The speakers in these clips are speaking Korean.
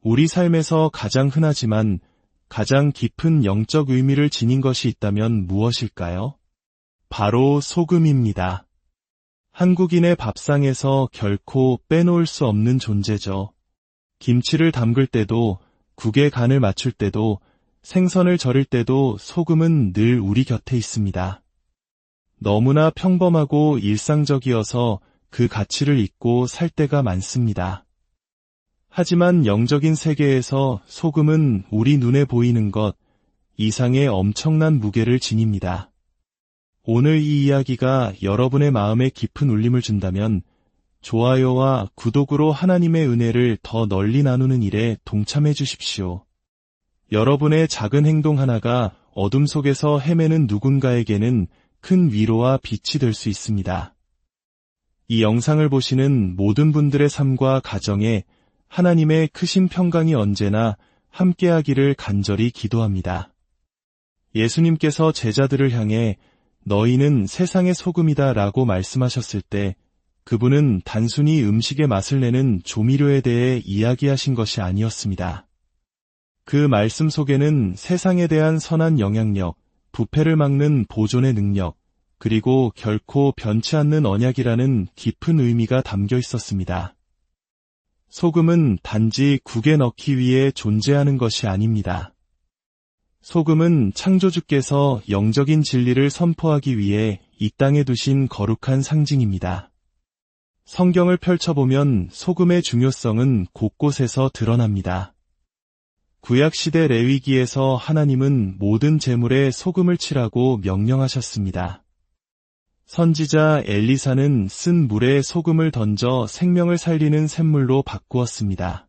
우리 삶에서 가장 흔하지만 가장 깊은 영적 의미를 지닌 것이 있다면 무엇일까요? 바로 소금입니다. 한국인의 밥상에서 결코 빼놓을 수 없는 존재죠. 김치를 담글 때도, 국의 간을 맞출 때도, 생선을 절일 때도 소금은 늘 우리 곁에 있습니다. 너무나 평범하고 일상적이어서 그 가치를 잊고 살 때가 많습니다. 하지만 영적인 세계에서 소금은 우리 눈에 보이는 것 이상의 엄청난 무게를 지닙니다. 오늘 이 이야기가 여러분의 마음에 깊은 울림을 준다면 좋아요와 구독으로 하나님의 은혜를 더 널리 나누는 일에 동참해 주십시오. 여러분의 작은 행동 하나가 어둠 속에서 헤매는 누군가에게는 큰 위로와 빛이 될 수 있습니다. 이 영상을 보시는 모든 분들의 삶과 가정에 하나님의 크신 평강이 언제나 함께하기를 간절히 기도합니다. 예수님께서 제자들을 향해 너희는 세상의 소금이다 라고 말씀하셨을 때 그분은 단순히 음식의 맛을 내는 조미료에 대해 이야기하신 것이 아니었습니다. 그 말씀 속에는 세상에 대한 선한 영향력, 부패를 막는 보존의 능력, 그리고 결코 변치 않는 언약이라는 깊은 의미가 담겨 있었습니다. 소금은 단지 국에 넣기 위해 존재하는 것이 아닙니다. 소금은 창조주께서 영적인 진리를 선포하기 위해 이 땅에 두신 거룩한 상징입니다. 성경을 펼쳐보면 소금의 중요성은 곳곳에서 드러납니다. 구약시대 레위기에서 하나님은 모든 제물에 소금을 칠하고 명령하셨습니다. 선지자 엘리사는 쓴 물에 소금을 던져 생명을 살리는 샘물로 바꾸었습니다.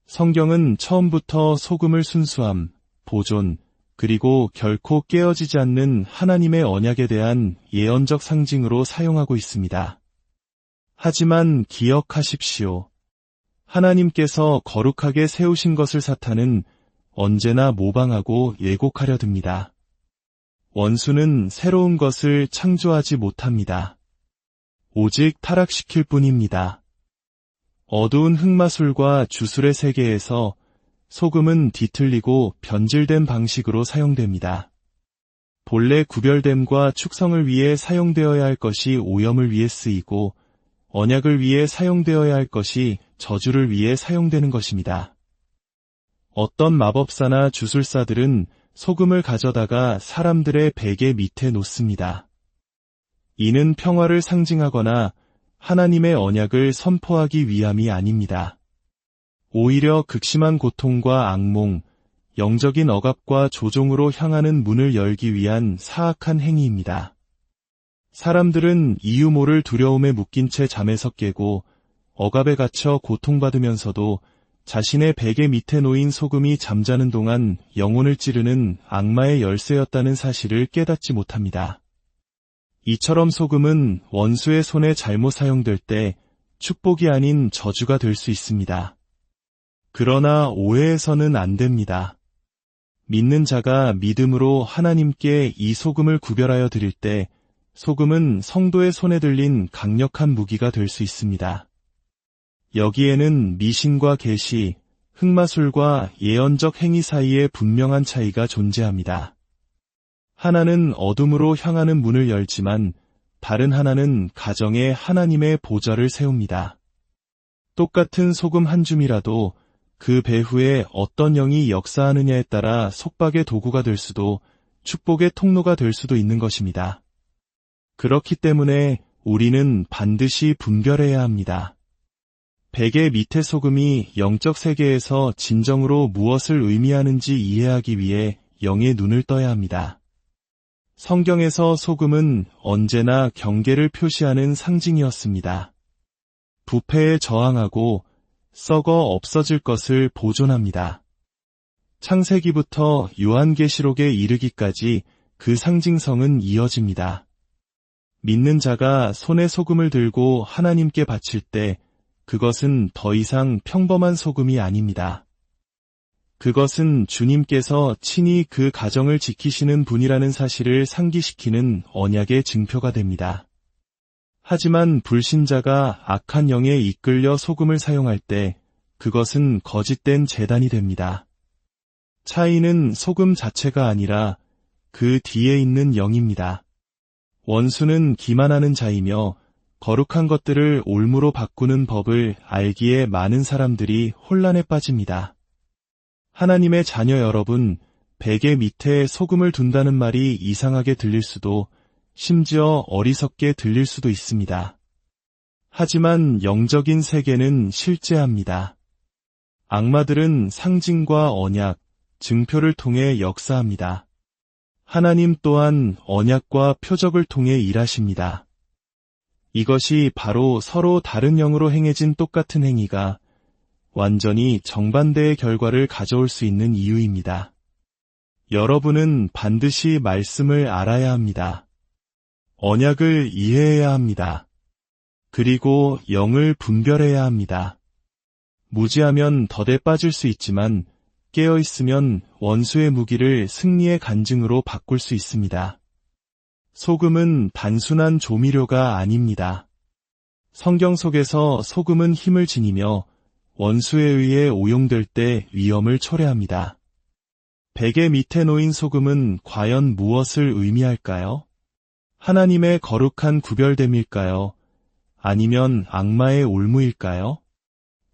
성경은 처음부터 소금을 순수함, 보존, 그리고 결코 깨어지지 않는 하나님의 언약에 대한 예언적 상징으로 사용하고 있습니다. 하지만 기억하십시오. 하나님께서 거룩하게 세우신 것을 사탄은 언제나 모방하고 예곡하려 듭니다. 원수는 새로운 것을 창조하지 못합니다. 오직 타락시킬 뿐입니다. 어두운 흑마술과 주술의 세계에서 소금은 뒤틀리고 변질된 방식으로 사용됩니다. 본래 구별됨과 축성을 위해 사용되어야 할 것이 오염을 위해 쓰이고 언약을 위해 사용되어야 할 것이 저주를 위해 사용되는 것입니다. 어떤 마법사나 주술사들은 소금을 가져다가 사람들의 베개 밑에 놓습니다. 이는 평화를 상징하거나 하나님의 언약을 선포하기 위함이 아닙니다. 오히려 극심한 고통과 악몽, 영적인 억압과 조종으로 향하는 문을 열기 위한 사악한 행위입니다. 사람들은 이유 모를 두려움에 묶인 채 잠에서 깨고 억압에 갇혀 고통받으면서도 자신의 베개 밑에 놓인 소금이 잠자는 동안 영혼을 찌르는 악마의 열쇠였다는 사실을 깨닫지 못합니다. 이처럼 소금은 원수의 손에 잘못 사용될 때 축복이 아닌 저주가 될 수 있습니다. 그러나 오해해서는 안 됩니다. 믿는 자가 믿음으로 하나님께 이 소금을 구별하여 드릴 때 소금은 성도의 손에 들린 강력한 무기가 될 수 있습니다. 여기에는 미신과 계시, 흑마술과 예언적 행위 사이에 분명한 차이가 존재합니다. 하나는 어둠으로 향하는 문을 열지만 다른 하나는 가정에 하나님의 보좌를 세웁니다. 똑같은 소금 한 줌이라도 그 배후에 어떤 영이 역사하느냐에 따라 속박의 도구가 될 수도 축복의 통로가 될 수도 있는 것입니다. 그렇기 때문에 우리는 반드시 분별해야 합니다. 베개 밑의 소금이 영적 세계에서 진정으로 무엇을 의미하는지 이해하기 위해 영의 눈을 떠야 합니다. 성경에서 소금은 언제나 경계를 표시하는 상징이었습니다. 부패에 저항하고 썩어 없어질 것을 보존합니다. 창세기부터 요한계시록에 이르기까지 그 상징성은 이어집니다. 믿는 자가 손에 소금을 들고 하나님께 바칠 때 그것은 더 이상 평범한 소금이 아닙니다. 그것은 주님께서 친히 그 가정을 지키시는 분이라는 사실을 상기시키는 언약의 증표가 됩니다. 하지만 불신자가 악한 영에 이끌려 소금을 사용할 때 그것은 거짓된 제단이 됩니다. 차이는 소금 자체가 아니라 그 뒤에 있는 영입니다. 원수는 기만하는 자이며 거룩한 것들을 올무로 바꾸는 법을 알기에 많은 사람들이 혼란에 빠집니다. 하나님의 자녀 여러분, 베개 밑에 소금을 둔다는 말이 이상하게 들릴 수도, 심지어 어리석게 들릴 수도 있습니다. 하지만 영적인 세계는 실제합니다. 악마들은 상징과 언약, 증표를 통해 역사합니다. 하나님 또한 언약과 표적을 통해 일하십니다. 이것이 바로 서로 다른 영으로 행해진 똑같은 행위가 완전히 정반대의 결과를 가져올 수 있는 이유입니다. 여러분은 반드시 말씀을 알아야 합니다. 언약을 이해해야 합니다. 그리고 영을 분별해야 합니다. 무지하면 덫에 빠질 수 있지만 깨어있으면 원수의 무기를 승리의 간증으로 바꿀 수 있습니다. 소금은 단순한 조미료가 아닙니다. 성경 속에서 소금은 힘을 지니며 원수에 의해 오용될 때 위험을 초래합니다. 베개 밑에 놓인 소금은 과연 무엇을 의미할까요? 하나님의 거룩한 구별됨일까요? 아니면 악마의 올무일까요?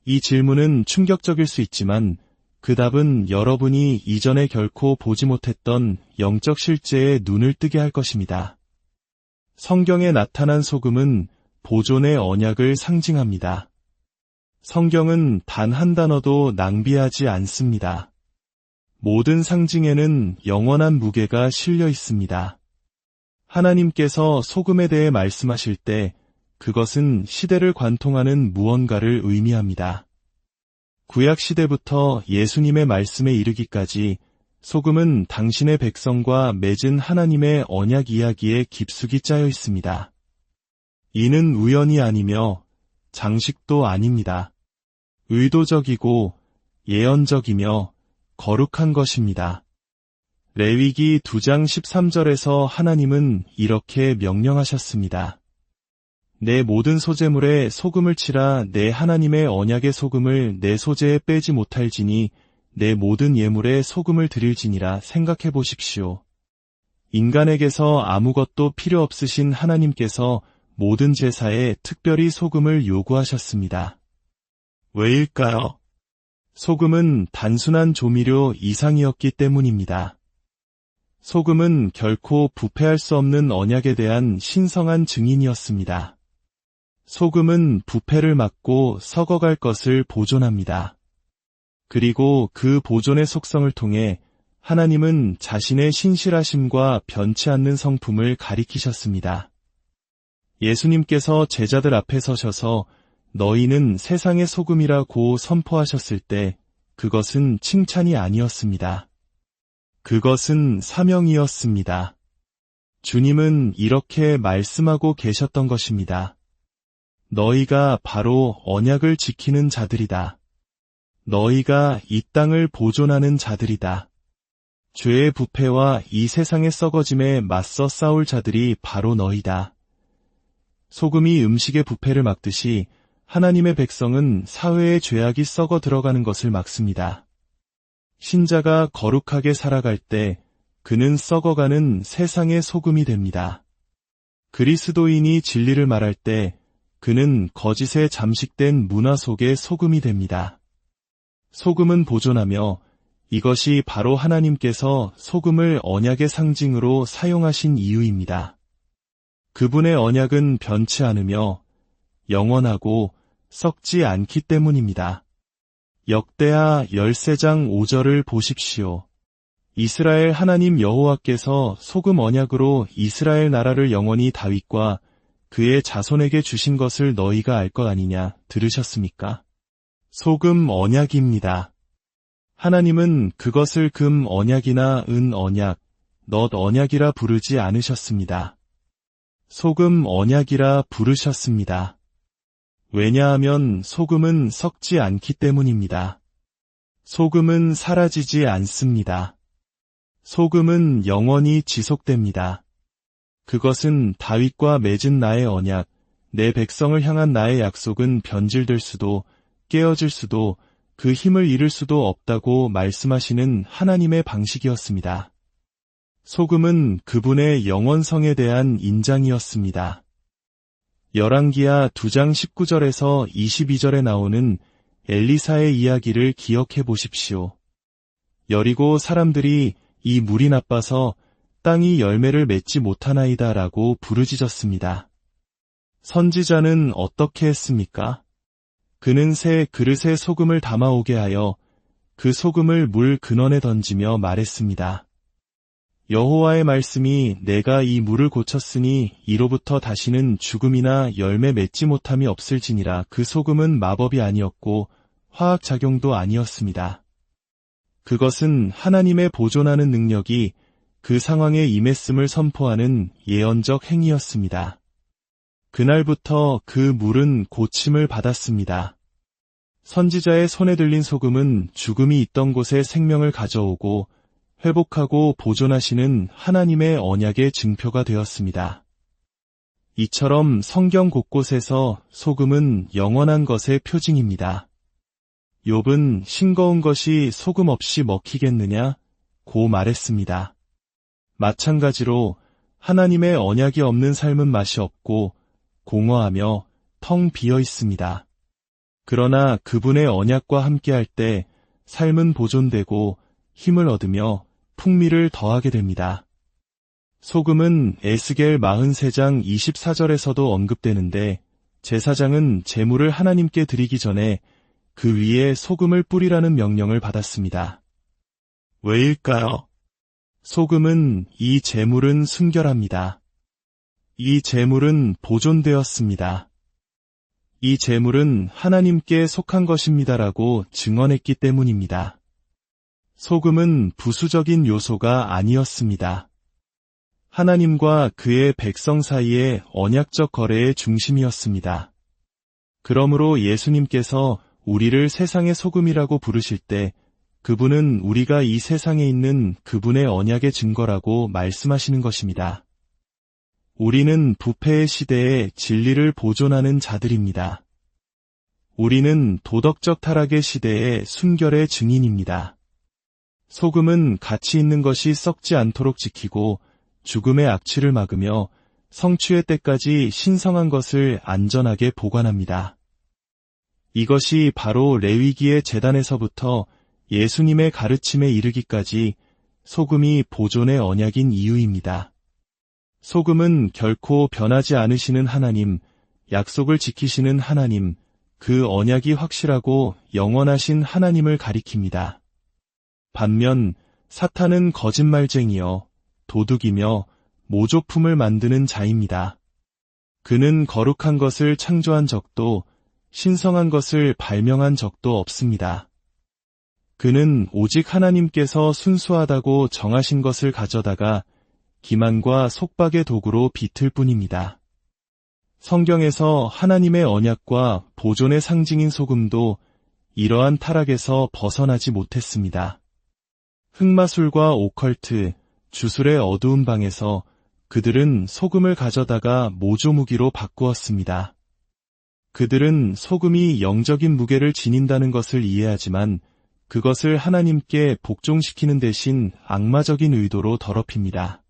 이 질문은 충격적일 수 있지만 그 답은 여러분이 이전에 결코 보지 못했던 영적 실제에 눈을 뜨게 할 것입니다. 성경에 나타난 소금은 보존의 언약을 상징합니다. 성경은 단 한 단어도 낭비하지 않습니다. 모든 상징에는 영원한 무게가 실려 있습니다. 하나님께서 소금에 대해 말씀하실 때 그것은 시대를 관통하는 무언가를 의미합니다. 구약 시대부터 예수님의 말씀에 이르기까지 소금은 당신의 백성과 맺은 하나님의 언약 이야기에 깊숙이 짜여 있습니다. 이는 우연이 아니며 장식도 아닙니다. 의도적이고 예언적이며 거룩한 것입니다. 레위기 2장 13절에서 하나님은 이렇게 명령하셨습니다. 내 모든 소재물에 소금을 치라. 내 하나님의 언약의 소금을 내 소재에 빼지 못할지니 내 모든 예물에 소금을 드릴지니라. 생각해 보십시오. 인간에게서 아무것도 필요 없으신 하나님께서 모든 제사에 특별히 소금을 요구하셨습니다. 왜일까요? 소금은 단순한 조미료 이상이었기 때문입니다. 소금은 결코 부패할 수 없는 언약에 대한 신성한 증인이었습니다. 소금은 부패를 막고 썩어갈 것을 보존합니다. 그리고 그 보존의 속성을 통해 하나님은 자신의 신실하심과 변치 않는 성품을 가리키셨습니다. 예수님께서 제자들 앞에 서셔서 너희는 세상의 소금이라고 선포하셨을 때 그것은 칭찬이 아니었습니다. 그것은 사명이었습니다. 주님은 이렇게 말씀하고 계셨던 것입니다. 너희가 바로 언약을 지키는 자들이다. 너희가 이 땅을 보존하는 자들이다. 죄의 부패와 이 세상의 썩어짐에 맞서 싸울 자들이 바로 너희다. 소금이 음식의 부패를 막듯이 하나님의 백성은 사회의 죄악이 썩어 들어가는 것을 막습니다. 신자가 거룩하게 살아갈 때 그는 썩어가는 세상의 소금이 됩니다. 그리스도인이 진리를 말할 때 그는 거짓에 잠식된 문화 속의 소금이 됩니다. 소금은 보존하며 이것이 바로 하나님께서 소금을 언약의 상징으로 사용하신 이유입니다. 그분의 언약은 변치 않으며 영원하고 썩지 않기 때문입니다. 역대하 13장 5절을 보십시오. 이스라엘 하나님 여호와께서 소금 언약으로 이스라엘 나라를 영원히 다윗과 그의 자손에게 주신 것을 너희가 알 것 아니냐 들으셨습니까? 소금 언약입니다. 하나님은 그것을 금 언약이나 은 언약, 넛 언약이라 부르지 않으셨습니다. 소금 언약이라 부르셨습니다. 왜냐하면 소금은 썩지 않기 때문입니다. 소금은 사라지지 않습니다. 소금은 영원히 지속됩니다. 그것은 다윗과 맺은 나의 언약, 내 백성을 향한 나의 약속은 변질될 수도 깨어질 수도 그 힘을 잃을 수도 없다고 말씀하시는 하나님의 방식이었습니다. 소금은 그분의 영원성에 대한 인장이었습니다. 열왕기하 2장 19절에서 22절에 나오는 엘리사의 이야기를 기억해 보십시오. 여리고 사람들이 이 물이 나빠서 땅이 열매를 맺지 못하나이다 라고 부르짖었습니다. 선지자는 어떻게 했습니까? 그는 새 그릇에 소금을 담아오게 하여 그 소금을 물 근원에 던지며 말했습니다. 여호와의 말씀이 내가 이 물을 고쳤으니 이로부터 다시는 죽음이나 열매 맺지 못함이 없을지니라. 그 소금은 마법이 아니었고 화학작용도 아니었습니다. 그것은 하나님의 보존하는 능력이 그 상황에 임했음을 선포하는 예언적 행위였습니다. 그날부터 그 물은 고침을 받았습니다. 선지자의 손에 들린 소금은 죽음이 있던 곳에 생명을 가져오고 회복하고 보존하시는 하나님의 언약의 증표가 되었습니다. 이처럼 성경 곳곳에서 소금은 영원한 것의 표징입니다. 욥은 싱거운 것이 소금 없이 먹히겠느냐? 고 말했습니다. 마찬가지로 하나님의 언약이 없는 삶은 맛이 없고 공허하며 텅 비어 있습니다. 그러나 그분의 언약과 함께할 때 삶은 보존되고 힘을 얻으며 풍미를 더하게 됩니다. 소금은 에스겔 43장 24절에서도 언급되는데 제사장은 제물을 하나님께 드리기 전에 그 위에 소금을 뿌리라는 명령을 받았습니다. 왜일까요? 소금은 이 제물은 순결합니다. 이 제물은 보존되었습니다. 이 제물은 하나님께 속한 것입니다라고 증언했기 때문입니다. 소금은 부수적인 요소가 아니었습니다. 하나님과 그의 백성 사이의 언약적 거래의 중심이었습니다. 그러므로 예수님께서 우리를 세상의 소금이라고 부르실 때 그분은 우리가 이 세상에 있는 그분의 언약의 증거라고 말씀하시는 것입니다. 우리는 부패의 시대에 진리를 보존하는 자들입니다. 우리는 도덕적 타락의 시대에 순결의 증인입니다. 소금은 가치 있는 것이 썩지 않도록 지키고 죽음의 악취를 막으며 성취의 때까지 신성한 것을 안전하게 보관합니다. 이것이 바로 레위기의 제단에서부터 예수님의 가르침에 이르기까지 소금이 보존의 언약인 이유입니다. 소금은 결코 변하지 않으시는 하나님, 약속을 지키시는 하나님, 그 언약이 확실하고 영원하신 하나님을 가리킵니다. 반면 사탄은 거짓말쟁이여 도둑이며 모조품을 만드는 자입니다. 그는 거룩한 것을 창조한 적도 신성한 것을 발명한 적도 없습니다. 그는 오직 하나님께서 순수하다고 정하신 것을 가져다가 기만과 속박의 도구로 비틀 뿐입니다. 성경에서 하나님의 언약과 보존의 상징인 소금도 이러한 타락에서 벗어나지 못했습니다. 흑마술과 오컬트, 주술의 어두운 방에서 그들은 소금을 가져다가 모조무기로 바꾸었습니다. 그들은 소금이 영적인 무게를 지닌다는 것을 이해하지만 그것을 하나님께 복종시키는 대신 악마적인 의도로 더럽힙니다.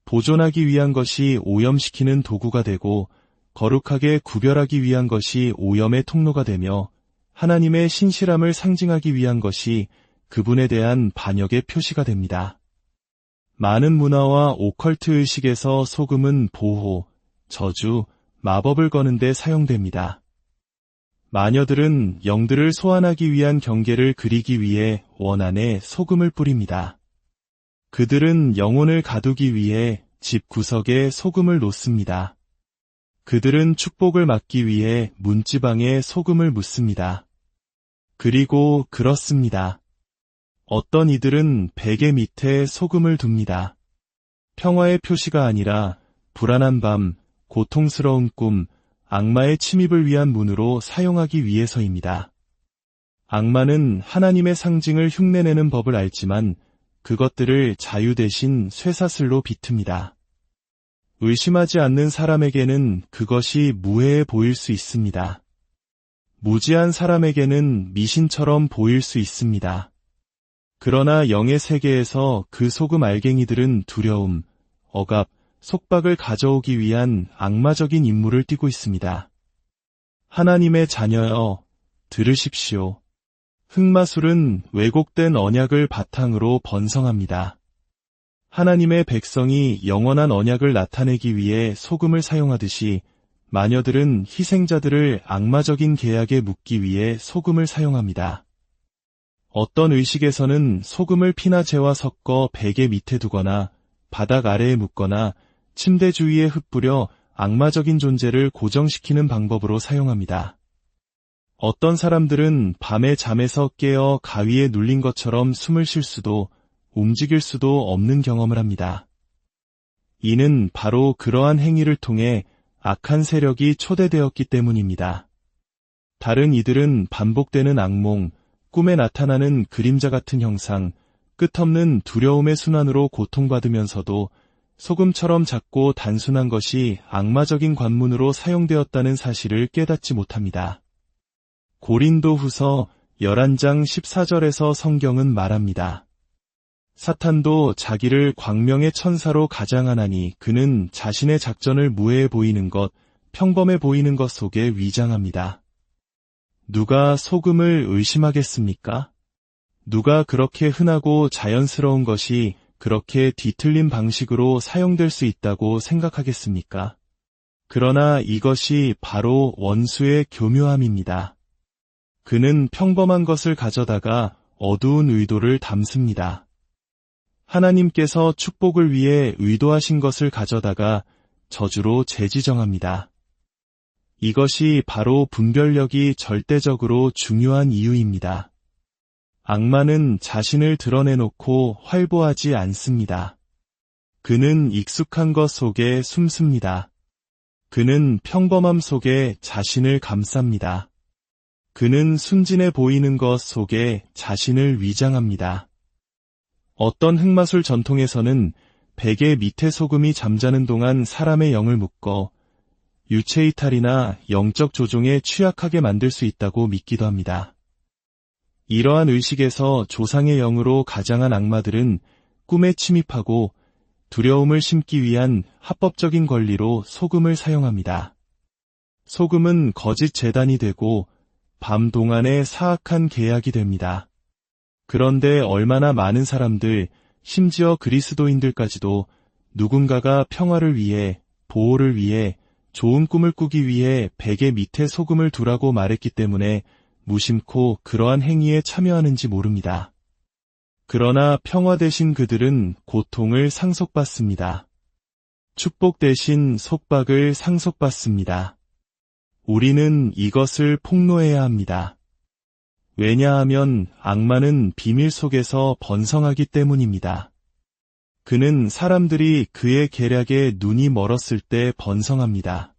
보존하기 위한 것이 오염시키는 도구가 되고 거룩하게 구별하기 위한 것이 오염의 통로가 되며 하나님의 신실함을 상징하기 위한 것이 그분에 대한 반역의 표시가 됩니다. 많은 문화와 오컬트 의식에서 소금은 보호, 저주, 마법을 거는 데 사용됩니다. 마녀들은 영들을 소환하기 위한 경계를 그리기 위해 원 안에 소금을 뿌립니다. 그들은 영혼을 가두기 위해 집 구석에 소금을 놓습니다. 그들은 축복을 막기 위해 문지방에 소금을 묻습니다. 그리고 그렇습니다. 어떤 이들은 베개 밑에 소금을 둡니다. 평화의 표시가 아니라 불안한 밤, 고통스러운 꿈, 악마의 침입을 위한 문으로 사용하기 위해서입니다. 악마는 하나님의 상징을 흉내내는 법을 알지만 그것들을 자유 대신 쇠사슬로 비틉니다. 의심하지 않는 사람에게는 그것이 무해해 보일 수 있습니다. 무지한 사람에게는 미신처럼 보일 수 있습니다. 그러나 영의 세계에서 그 소금 알갱이들은 두려움, 억압, 속박을 가져오기 위한 악마적인 임무를 띠고 있습니다. 하나님의 자녀여, 들으십시오. 흑마술은 왜곡된 언약을 바탕으로 번성합니다. 하나님의 백성이 영원한 언약을 나타내기 위해 소금을 사용하듯이 마녀들은 희생자들을 악마적인 계약에 묶기 위해 소금을 사용합니다. 어떤 의식에서는 소금을 피나 재와 섞어 베개 밑에 두거나 바닥 아래에 묻거나 침대 주위에 흩뿌려 악마적인 존재를 고정시키는 방법으로 사용합니다. 어떤 사람들은 밤에 잠에서 깨어 가위에 눌린 것처럼 숨을 쉴 수도 움직일 수도 없는 경험을 합니다. 이는 바로 그러한 행위를 통해 악한 세력이 초대되었기 때문입니다. 다른 이들은 반복되는 악몽, 꿈에 나타나는 그림자 같은 형상, 끝없는 두려움의 순환으로 고통받으면서도 소금처럼 작고 단순한 것이 악마적인 관문으로 사용되었다는 사실을 깨닫지 못합니다. 고린도후서 11장 14절에서 성경은 말합니다. 사탄도 자기를 광명의 천사로 가장하나니 그는 자신의 작전을 무해해 보이는 것, 평범해 보이는 것 속에 위장합니다. 누가 소금을 의심하겠습니까? 누가 그렇게 흔하고 자연스러운 것이 그렇게 뒤틀린 방식으로 사용될 수 있다고 생각하겠습니까? 그러나 이것이 바로 원수의 교묘함입니다. 그는 평범한 것을 가져다가 어두운 의도를 담습니다. 하나님께서 축복을 위해 의도하신 것을 가져다가 저주로 재지정합니다. 이것이 바로 분별력이 절대적으로 중요한 이유입니다. 악마는 자신을 드러내놓고 활보하지 않습니다. 그는 익숙한 것 속에 숨습니다. 그는 평범함 속에 자신을 감쌉니다. 그는 순진해 보이는 것 속에 자신을 위장합니다. 어떤 흑마술 전통에서는 베개 밑에 소금이 잠자는 동안 사람의 영을 묶어 유체이탈이나 영적 조종에 취약하게 만들 수 있다고 믿기도 합니다. 이러한 의식에서 조상의 영으로 가장한 악마들은 꿈에 침입하고 두려움을 심기 위한 합법적인 권리로 소금을 사용합니다. 소금은 거짓 재단이 되고 밤 동안의 사악한 계약이 됩니다. 그런데 얼마나 많은 사람들, 심지어 그리스도인들까지도 누군가가 평화를 위해, 보호를 위해, 좋은 꿈을 꾸기 위해 베개 밑에 소금을 두라고 말했기 때문에 무심코 그러한 행위에 참여하는지 모릅니다. 그러나 평화 대신 그들은 고통을 상속받습니다. 축복 대신 속박을 상속받습니다. 우리는 이것을 폭로해야 합니다. 왜냐하면 악마는 비밀 속에서 번성하기 때문입니다. 그는 사람들이 그의 계략에 눈이 멀었을 때 번성합니다.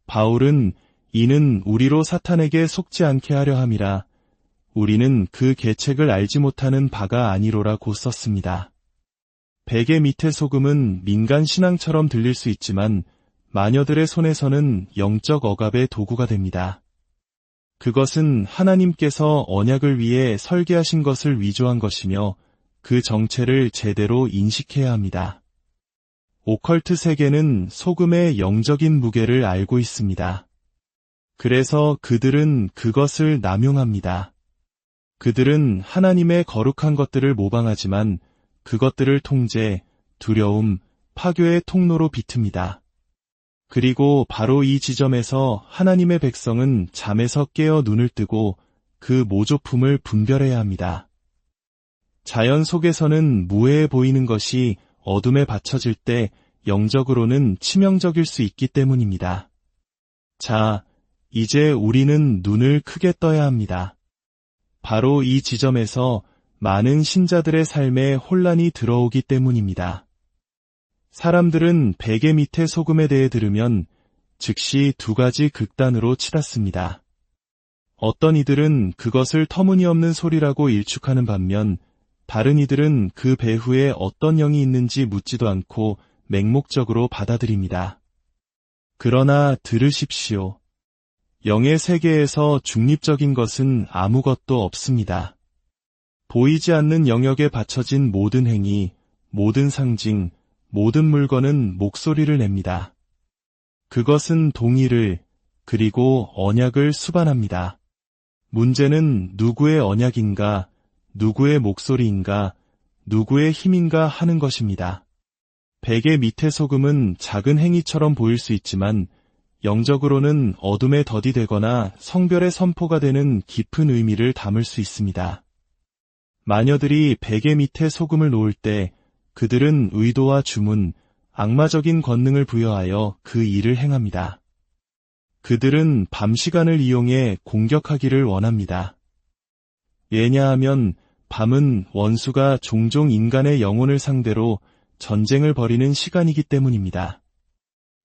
바울은 이는 우리로 사탄에게 속지 않게 하려 함이라 우리는 그 계책을 알지 못하는 바가 아니로라고 썼습니다. 베개 밑의 소금은 민간 신앙처럼 들릴 수 있지만 마녀들의 손에서는 영적 억압의 도구가 됩니다. 그것은 하나님께서 언약을 위해 설계하신 것을 위조한 것이며 그 정체를 제대로 인식해야 합니다. 오컬트 세계는 소금의 영적인 무게를 알고 있습니다. 그래서 그들은 그것을 남용합니다. 그들은 하나님의 거룩한 것들을 모방하지만 그것들을 통제, 두려움, 파괴의 통로로 비틉니다. 그리고 바로 이 지점에서 하나님의 백성은 잠에서 깨어 눈을 뜨고 그 모조품을 분별해야 합니다. 자연 속에서는 무해해 보이는 것이 어둠에 받쳐질 때 영적으로는 치명적일 수 있기 때문입니다. 자, 이제 우리는 눈을 크게 떠야 합니다. 바로 이 지점에서 많은 신자들의 삶에 혼란이 들어오기 때문입니다. 사람들은 베개 밑에 소금에 대해 들으면 즉시 두 가지 극단으로 치닫습니다. 어떤 이들은 그것을 터무니없는 소리라고 일축하는 반면 다른 이들은 그 배후에 어떤 영이 있는지 묻지도 않고 맹목적으로 받아들입니다. 그러나 들으십시오. 영의 세계에서 중립적인 것은 아무것도 없습니다. 보이지 않는 영역에 받쳐진 모든 행위, 모든 상징, 모든 물건은 목소리를 냅니다. 그것은 동의를, 그리고 언약을 수반합니다. 문제는 누구의 언약인가, 누구의 목소리인가, 누구의 힘인가 하는 것입니다. 베개 밑에 소금은 작은 행위처럼 보일 수 있지만 영적으로는 어둠의 덫이 되거나 성별의 선포가 되는 깊은 의미를 담을 수 있습니다. 마녀들이 베개 밑에 소금을 놓을 때 그들은 의도와 주문, 악마적인 권능을 부여하여 그 일을 행합니다. 그들은 밤 시간을 이용해 공격하기를 원합니다. 왜냐하면 밤은 원수가 종종 인간의 영혼을 상대로 전쟁을 벌이는 시간이기 때문입니다.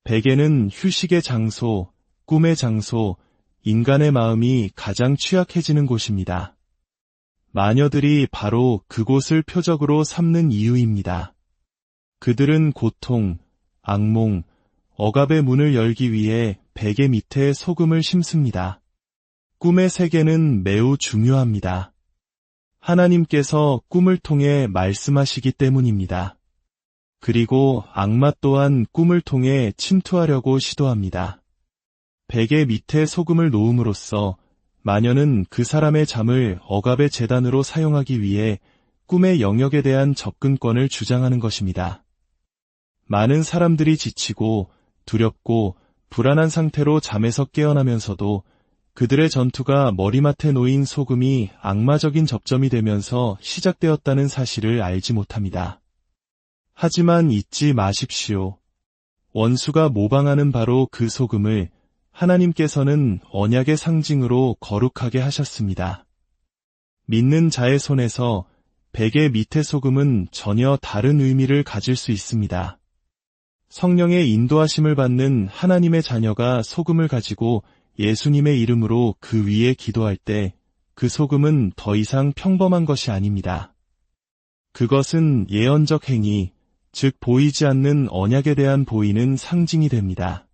베개는 휴식의 장소, 꿈의 장소, 인간의 마음이 가장 취약해지는 곳입니다. 마녀들이 바로 그곳을 표적으로 삼는 이유입니다. 그들은 고통, 악몽, 억압의 문을 열기 위해 베개 밑에 소금을 심습니다. 꿈의 세계는 매우 중요합니다. 하나님께서 꿈을 통해 말씀하시기 때문입니다. 그리고 악마 또한 꿈을 통해 침투하려고 시도합니다. 베개 밑에 소금을 놓음으로써 마녀는 그 사람의 잠을 억압의 재단으로 사용하기 위해 꿈의 영역에 대한 접근권을 주장하는 것입니다. 많은 사람들이 지치고 두렵고 불안한 상태로 잠에서 깨어나면서도 그들의 전투가 머리맡에 놓인 소금이 악마적인 접점이 되면서 시작되었다는 사실을 알지 못합니다. 하지만 잊지 마십시오. 원수가 모방하는 바로 그 소금을 하나님께서는 언약의 상징으로 거룩하게 하셨습니다. 믿는 자의 손에서 베개 밑의 소금은 전혀 다른 의미를 가질 수 있습니다. 성령의 인도하심을 받는 하나님의 자녀가 소금을 가지고 예수님의 이름으로 그 위에 기도할 때 그 소금은 더 이상 평범한 것이 아닙니다. 그것은 예언적 행위, 즉 보이지 않는 언약에 대한 보이는 상징이 됩니다.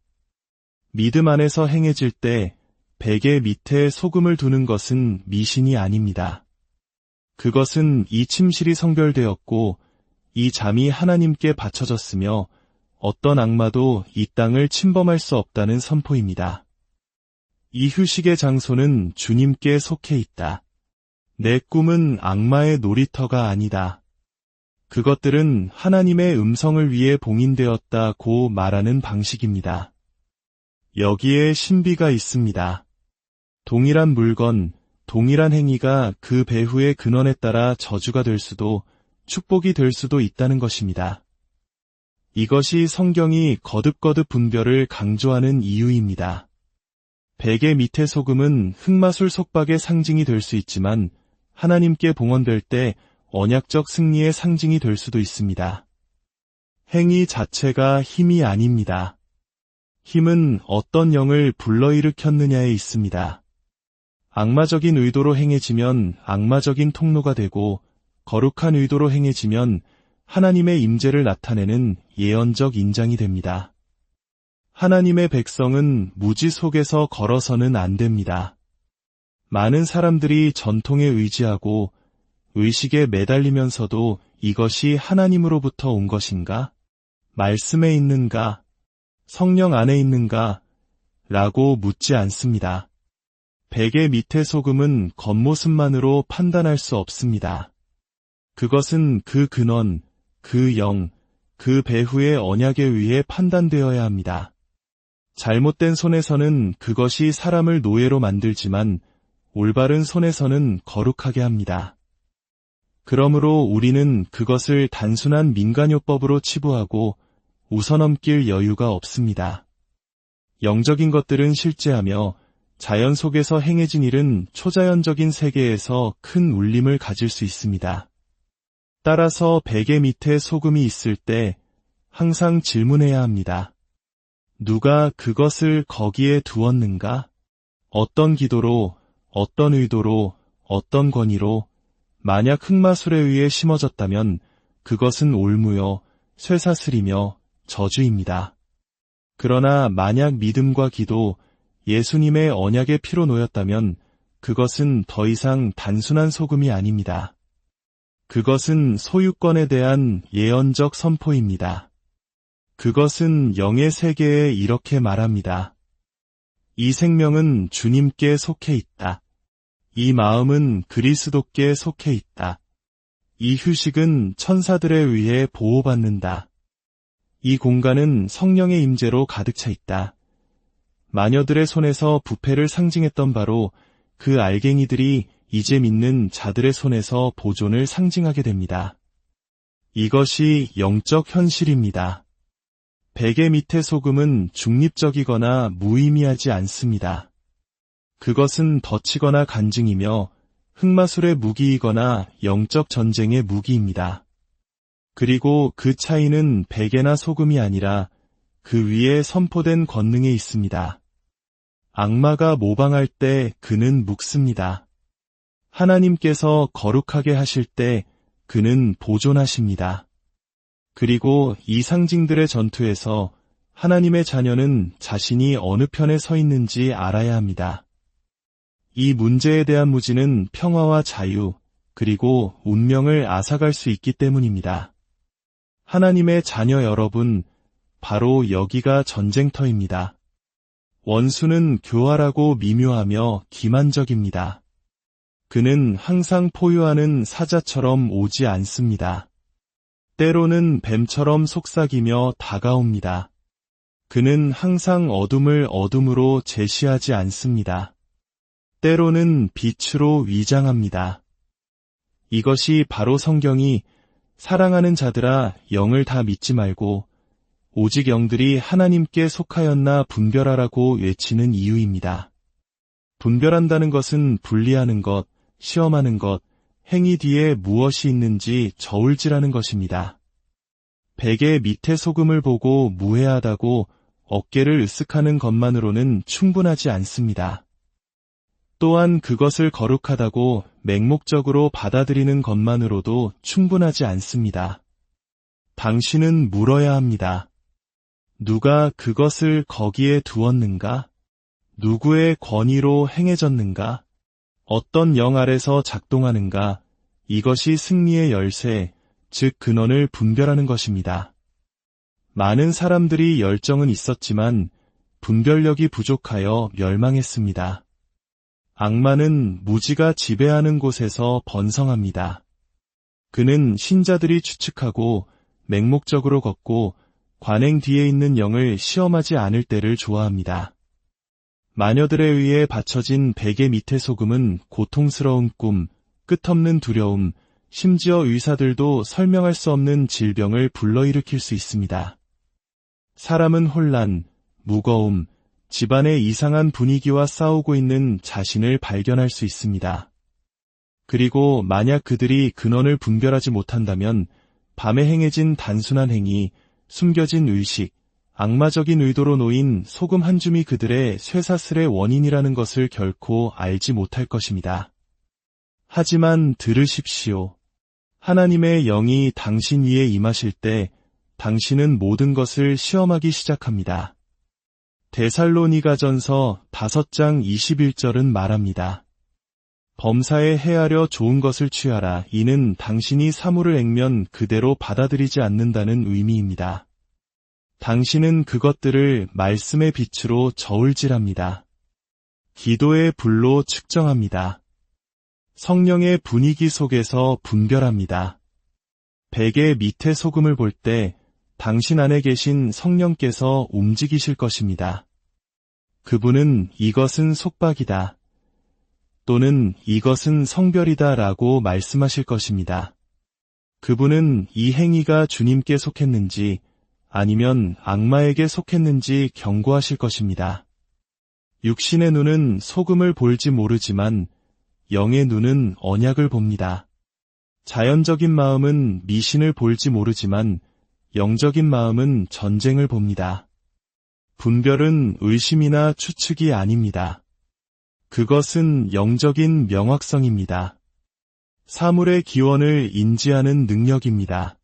믿음 안에서 행해질 때 베개 밑에 소금을 두는 것은 미신이 아닙니다. 그것은 이 침실이 성별되었고 이 잠이 하나님께 바쳐졌으며 어떤 악마도 이 땅을 침범할 수 없다는 선포입니다. 이 휴식의 장소는 주님께 속해 있다. 내 꿈은 악마의 놀이터가 아니다. 그것들은 하나님의 음성을 위해 봉인되었다고 말하는 방식입니다. 여기에 신비가 있습니다. 동일한 물건, 동일한 행위가 그 배후의 근원에 따라 저주가 될 수도 축복이 될 수도 있다는 것입니다. 이것이 성경이 거듭거듭 분별을 강조하는 이유입니다. 베개 밑의 소금은 흑마술 속박의 상징이 될 수 있지만 하나님께 봉헌될 때 언약적 승리의 상징이 될 수도 있습니다. 행위 자체가 힘이 아닙니다. 힘은 어떤 영을 불러일으켰느냐에 있습니다. 악마적인 의도로 행해지면 악마적인 통로가 되고 거룩한 의도로 행해지면 하나님의 임재를 나타내는 예언적 인장이 됩니다. 하나님의 백성은 무지 속에서 걸어서는 안 됩니다. 많은 사람들이 전통에 의지하고 의식에 매달리면서도 이것이 하나님으로부터 온 것인가? 말씀에 있는가? 성령 안에 있는가? 라고 묻지 않습니다. 베개 밑의 소금은 겉모습만으로 판단할 수 없습니다. 그것은 그 근원, 그 영, 그 배후의 언약에 의해 판단되어야 합니다. 잘못된 손에서는 그것이 사람을 노예로 만들지만 올바른 손에서는 거룩하게 합니다. 그러므로 우리는 그것을 단순한 민간요법으로 치부하고 웃어넘길 여유가 없습니다. 영적인 것들은 실제하며 자연 속에서 행해진 일은 초자연적인 세계에서 큰 울림을 가질 수 있습니다. 따라서 베개 밑에 소금이 있을 때 항상 질문해야 합니다. 누가 그것을 거기에 두었는가? 어떤 기도로, 어떤 의도로, 어떤 권위로, 만약 흑마술에 의해 심어졌다면 그것은 올무요, 쇠사슬이며 저주입니다. 그러나 만약 믿음과 기도, 예수님의 언약의 피로 놓였다면 그것은 더 이상 단순한 소금이 아닙니다. 그것은 소유권에 대한 예언적 선포입니다. 그것은 영의 세계에 이렇게 말합니다. 이 생명은 주님께 속해 있다. 이 마음은 그리스도께 속해 있다. 이 휴식은 천사들에 의해 보호받는다. 이 공간은 성령의 임재로 가득 차 있다. 마녀들의 손에서 부패를 상징했던 바로 그 알갱이들이 이제 믿는 자들의 손에서 보존을 상징하게 됩니다. 이것이 영적 현실입니다. 베개 밑의 소금은 중립적이거나 무의미하지 않습니다. 그것은 덧치거나 간증이며 흑마술의 무기이거나 영적 전쟁의 무기입니다. 그리고 그 차이는 베개나 소금이 아니라 그 위에 선포된 권능에 있습니다. 악마가 모방할 때 그는 묵습니다. 하나님께서 거룩하게 하실 때 그는 보존하십니다. 그리고 이 상징들의 전투에서 하나님의 자녀는 자신이 어느 편에 서 있는지 알아야 합니다. 이 문제에 대한 무지는 평화와 자유, 그리고 운명을 앗아갈 수 있기 때문입니다. 하나님의 자녀 여러분, 바로 여기가 전쟁터입니다. 원수는 교활하고 미묘하며 기만적입니다. 그는 항상 포효하는 사자처럼 오지 않습니다. 때로는 뱀처럼 속삭이며 다가옵니다. 그는 항상 어둠을 어둠으로 제시하지 않습니다. 때로는 빛으로 위장합니다. 이것이 바로 성경이 사랑하는 자들아 영을 다 믿지 말고 오직 영들이 하나님께 속하였나 분별하라고 외치는 이유입니다. 분별한다는 것은 분리하는 것, 시험하는 것, 행위 뒤에 무엇이 있는지 저울질하는 것입니다. 베개 밑에 소금을 보고 무해하다고 어깨를 으쓱하는 것만으로는 충분하지 않습니다. 또한 그것을 거룩하다고 맹목적으로 받아들이는 것만으로도 충분하지 않습니다. 당신은 물어야 합니다. 누가 그것을 거기에 두었는가? 누구의 권위로 행해졌는가? 어떤 영 아래서 작동하는가? 이것이 승리의 열쇠, 즉 근원을 분별하는 것입니다. 많은 사람들이 열정은 있었지만 분별력이 부족하여 멸망했습니다. 악마는 무지가 지배하는 곳에서 번성합니다. 그는 신자들이 추측하고 맹목적으로 걷고 관행 뒤에 있는 영을 시험하지 않을 때를 좋아합니다. 마녀들에 의해 받쳐진 베개 밑의 소금은 고통스러운 꿈, 끝없는 두려움, 심지어 의사들도 설명할 수 없는 질병을 불러일으킬 수 있습니다. 사람은 혼란, 무거움, 집안의 이상한 분위기와 싸우고 있는 자신을 발견할 수 있습니다. 그리고 만약 그들이 근원을 분별하지 못한다면 밤에 행해진 단순한 행위, 숨겨진 의식, 악마적인 의도로 놓인 소금 한 줌이 그들의 쇠사슬의 원인이라는 것을 결코 알지 못할 것입니다. 하지만 들으십시오. 하나님의 영이 당신 위에 임하실 때 당신은 모든 것을 시험하기 시작합니다. 데살로니가전서 5장 21절은 말합니다. 범사에 헤아려 좋은 것을 취하라. 이는 당신이 사물을 액면 그대로 받아들이지 않는다는 의미입니다. 당신은 그것들을 말씀의 빛으로 저울질합니다. 기도의 불로 측정합니다. 성령의 분위기 속에서 분별합니다. 베개 밑에 소금을 볼 때 당신 안에 계신 성령께서 움직이실 것입니다. 그분은 이것은 속박이다. 또는 이것은 성별이다 라고 말씀하실 것입니다. 그분은 이 행위가 주님께 속했는지 아니면 악마에게 속했는지 경고하실 것입니다. 육신의 눈은 소금을 볼지 모르지만 영의 눈은 언약을 봅니다. 자연적인 마음은 미신을 볼지 모르지만 영적인 마음은 전쟁을 봅니다. 분별은 의심이나 추측이 아닙니다. 그것은 영적인 명확성입니다. 사물의 기원을 인지하는 능력입니다.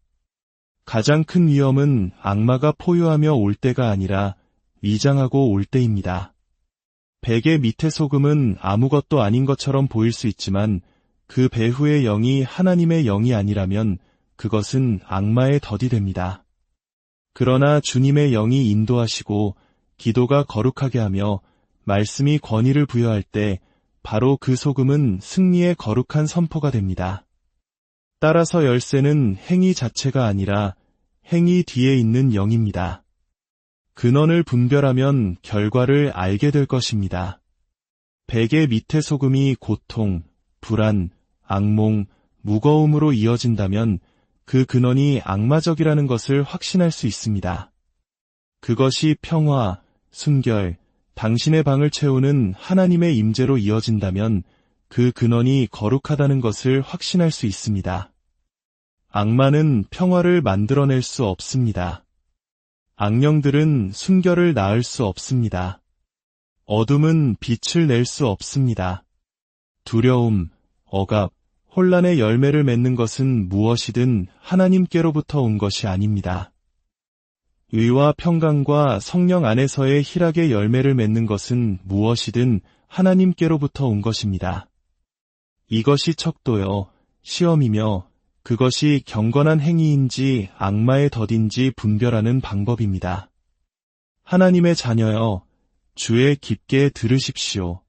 가장 큰 위험은 악마가 포효하며 올 때가 아니라 위장하고 올 때입니다. 베개 밑의 소금은 아무것도 아닌 것처럼 보일 수 있지만 그 배후의 영이 하나님의 영이 아니라면 그것은 악마의 덫이 됩니다. 그러나 주님의 영이 인도하시고 기도가 거룩하게 하며 말씀이 권위를 부여할 때 바로 그 소금은 승리의 거룩한 선포가 됩니다. 따라서 열쇠는 행위 자체가 아니라 행위 뒤에 있는 영입니다. 근원을 분별하면 결과를 알게 될 것입니다. 베개 밑의 소금이 고통, 불안, 악몽, 무거움으로 이어진다면 그 근원이 악마적이라는 것을 확신할 수 있습니다. 그것이 평화, 순결, 당신의 방을 채우는 하나님의 임재로 이어진다면 그 근원이 거룩하다는 것을 확신할 수 있습니다. 악마는 평화를 만들어낼 수 없습니다. 악령들은 순결을 낳을 수 없습니다. 어둠은 빛을 낼 수 없습니다. 두려움, 억압, 혼란의 열매를 맺는 것은 무엇이든 하나님께로부터 온 것이 아닙니다. 의와 평강과 성령 안에서의 희락의 열매를 맺는 것은 무엇이든 하나님께로부터 온 것입니다. 이것이 척도요, 시험이며 그것이 경건한 행위인지 악마의 덫인지 분별하는 방법입니다. 하나님의 자녀여, 주의 깊게 들으십시오.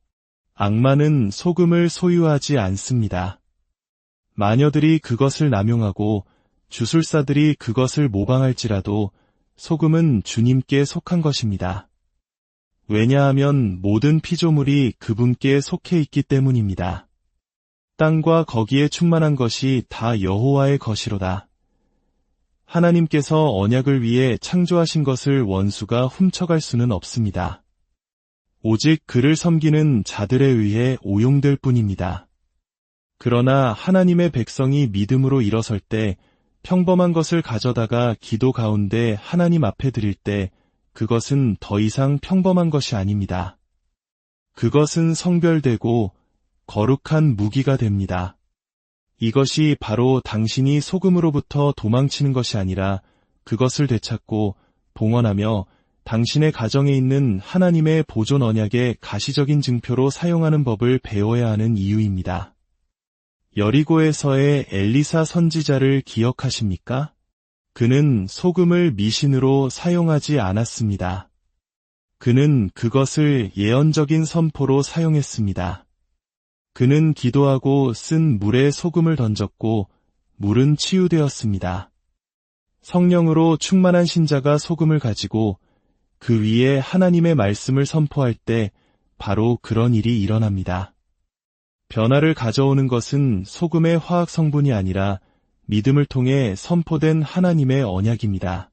악마는 소금을 소유하지 않습니다. 마녀들이 그것을 남용하고 주술사들이 그것을 모방할지라도 소금은 주님께 속한 것입니다. 왜냐하면 모든 피조물이 그분께 속해 있기 때문입니다. 땅과 거기에 충만한 것이 다 여호와의 것이로다. 하나님께서 언약을 위해 창조하신 것을 원수가 훔쳐갈 수는 없습니다. 오직 그를 섬기는 자들에 의해 오용될 뿐입니다. 그러나 하나님의 백성이 믿음으로 일어설 때 평범한 것을 가져다가 기도 가운데 하나님 앞에 드릴 때 그것은 더 이상 평범한 것이 아닙니다. 그것은 성별되고 거룩한 무기가 됩니다. 이것이 바로 당신이 소금으로부터 도망치는 것이 아니라 그것을 되찾고 봉헌하며 당신의 가정에 있는 하나님의 보존 언약의 가시적인 증표로 사용하는 법을 배워야 하는 이유입니다. 여리고에서의 엘리사 선지자를 기억하십니까? 그는 소금을 미신으로 사용하지 않았습니다. 그는 그것을 예언적인 선포로 사용했습니다. 그는 기도하고 쓴 물에 소금을 던졌고 물은 치유되었습니다. 성령으로 충만한 신자가 소금을 가지고 그 위에 하나님의 말씀을 선포할 때 바로 그런 일이 일어납니다. 변화를 가져오는 것은 소금의 화학 성분이 아니라 믿음을 통해 선포된 하나님의 언약입니다.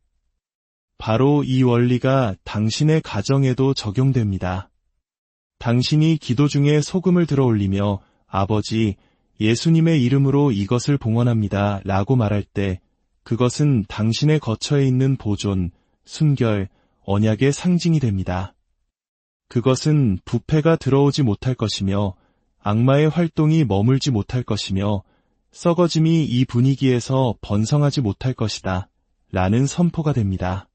바로 이 원리가 당신의 가정에도 적용됩니다. 당신이 기도 중에 소금을 들어 올리며 아버지, 예수님의 이름으로 이것을 봉헌합니다 라고 말할 때 그것은 당신의 거처에 있는 보존, 순결, 언약의 상징이 됩니다. 그것은 부패가 들어오지 못할 것이며 악마의 활동이 머물지 못할 것이며 썩어짐이 이 분위기에서 번성하지 못할 것이다 라는 선포가 됩니다.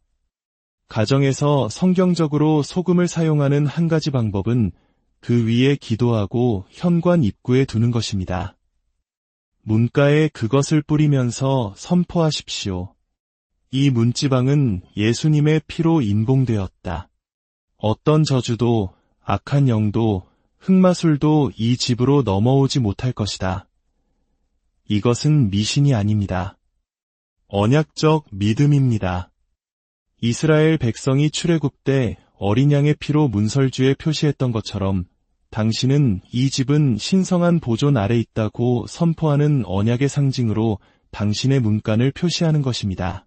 가정에서 성경적으로 소금을 사용하는 한 가지 방법은 그 위에 기도하고 현관 입구에 두는 것입니다. 문가에 그것을 뿌리면서 선포하십시오. 이 문지방은 예수님의 피로 인봉되었다. 어떤 저주도 악한 영도 흑마술도 이 집으로 넘어오지 못할 것이다. 이것은 미신이 아닙니다. 언약적 믿음입니다. 이스라엘 백성이 출애굽 때 어린 양의 피로 문설주에 표시했던 것처럼 당신은 이 집은 신성한 보존 아래 있다고 선포하는 언약의 상징으로 당신의 문간을 표시하는 것입니다.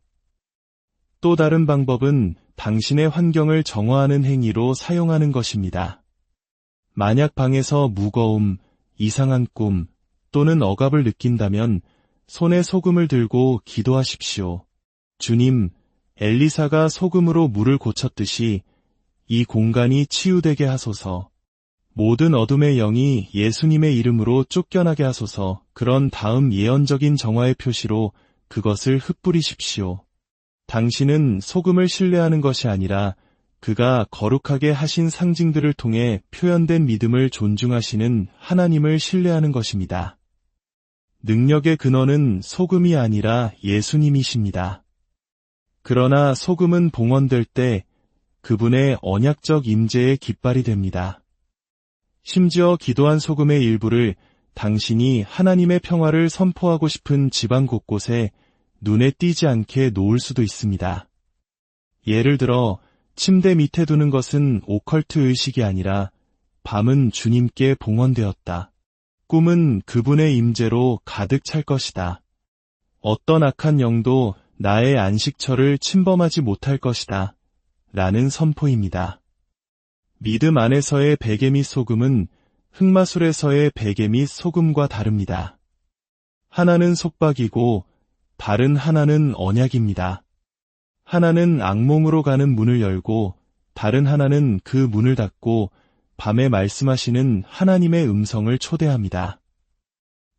또 다른 방법은 당신의 환경을 정화하는 행위로 사용하는 것입니다. 만약 방에서 무거움, 이상한 꿈 또는 억압을 느낀다면 손에 소금을 들고 기도하십시오. 주님, 엘리사가 소금으로 물을 고쳤듯이 이 공간이 치유되게 하소서. 모든 어둠의 영이 예수님의 이름으로 쫓겨나게 하소서. 그런 다음 예언적인 정화의 표시로 그것을 흩뿌리십시오. 당신은 소금을 신뢰하는 것이 아니라 그가 거룩하게 하신 상징들을 통해 표현된 믿음을 존중하시는 하나님을 신뢰하는 것입니다. 능력의 근원은 소금이 아니라 예수님이십니다. 그러나 소금은 봉헌될 때 그분의 언약적 임재의 깃발이 됩니다. 심지어 기도한 소금의 일부를 당신이 하나님의 평화를 선포하고 싶은 지방 곳곳에 눈에 띄지 않게 놓을 수도 있습니다. 예를 들어 침대 밑에 두는 것은 오컬트 의식이 아니라 밤은 주님께 봉헌되었다. 꿈은 그분의 임재로 가득 찰 것이다. 어떤 악한 영도 나의 안식처를 침범하지 못할 것이다. 라는 선포입니다. 믿음 안에서의 베개 및 소금은 흑마술에서의 베개 및 소금과 다릅니다. 하나는 속박이고 다른 하나는 언약입니다. 하나는 악몽으로 가는 문을 열고 다른 하나는 그 문을 닫고 밤에 말씀하시는 하나님의 음성을 초대합니다.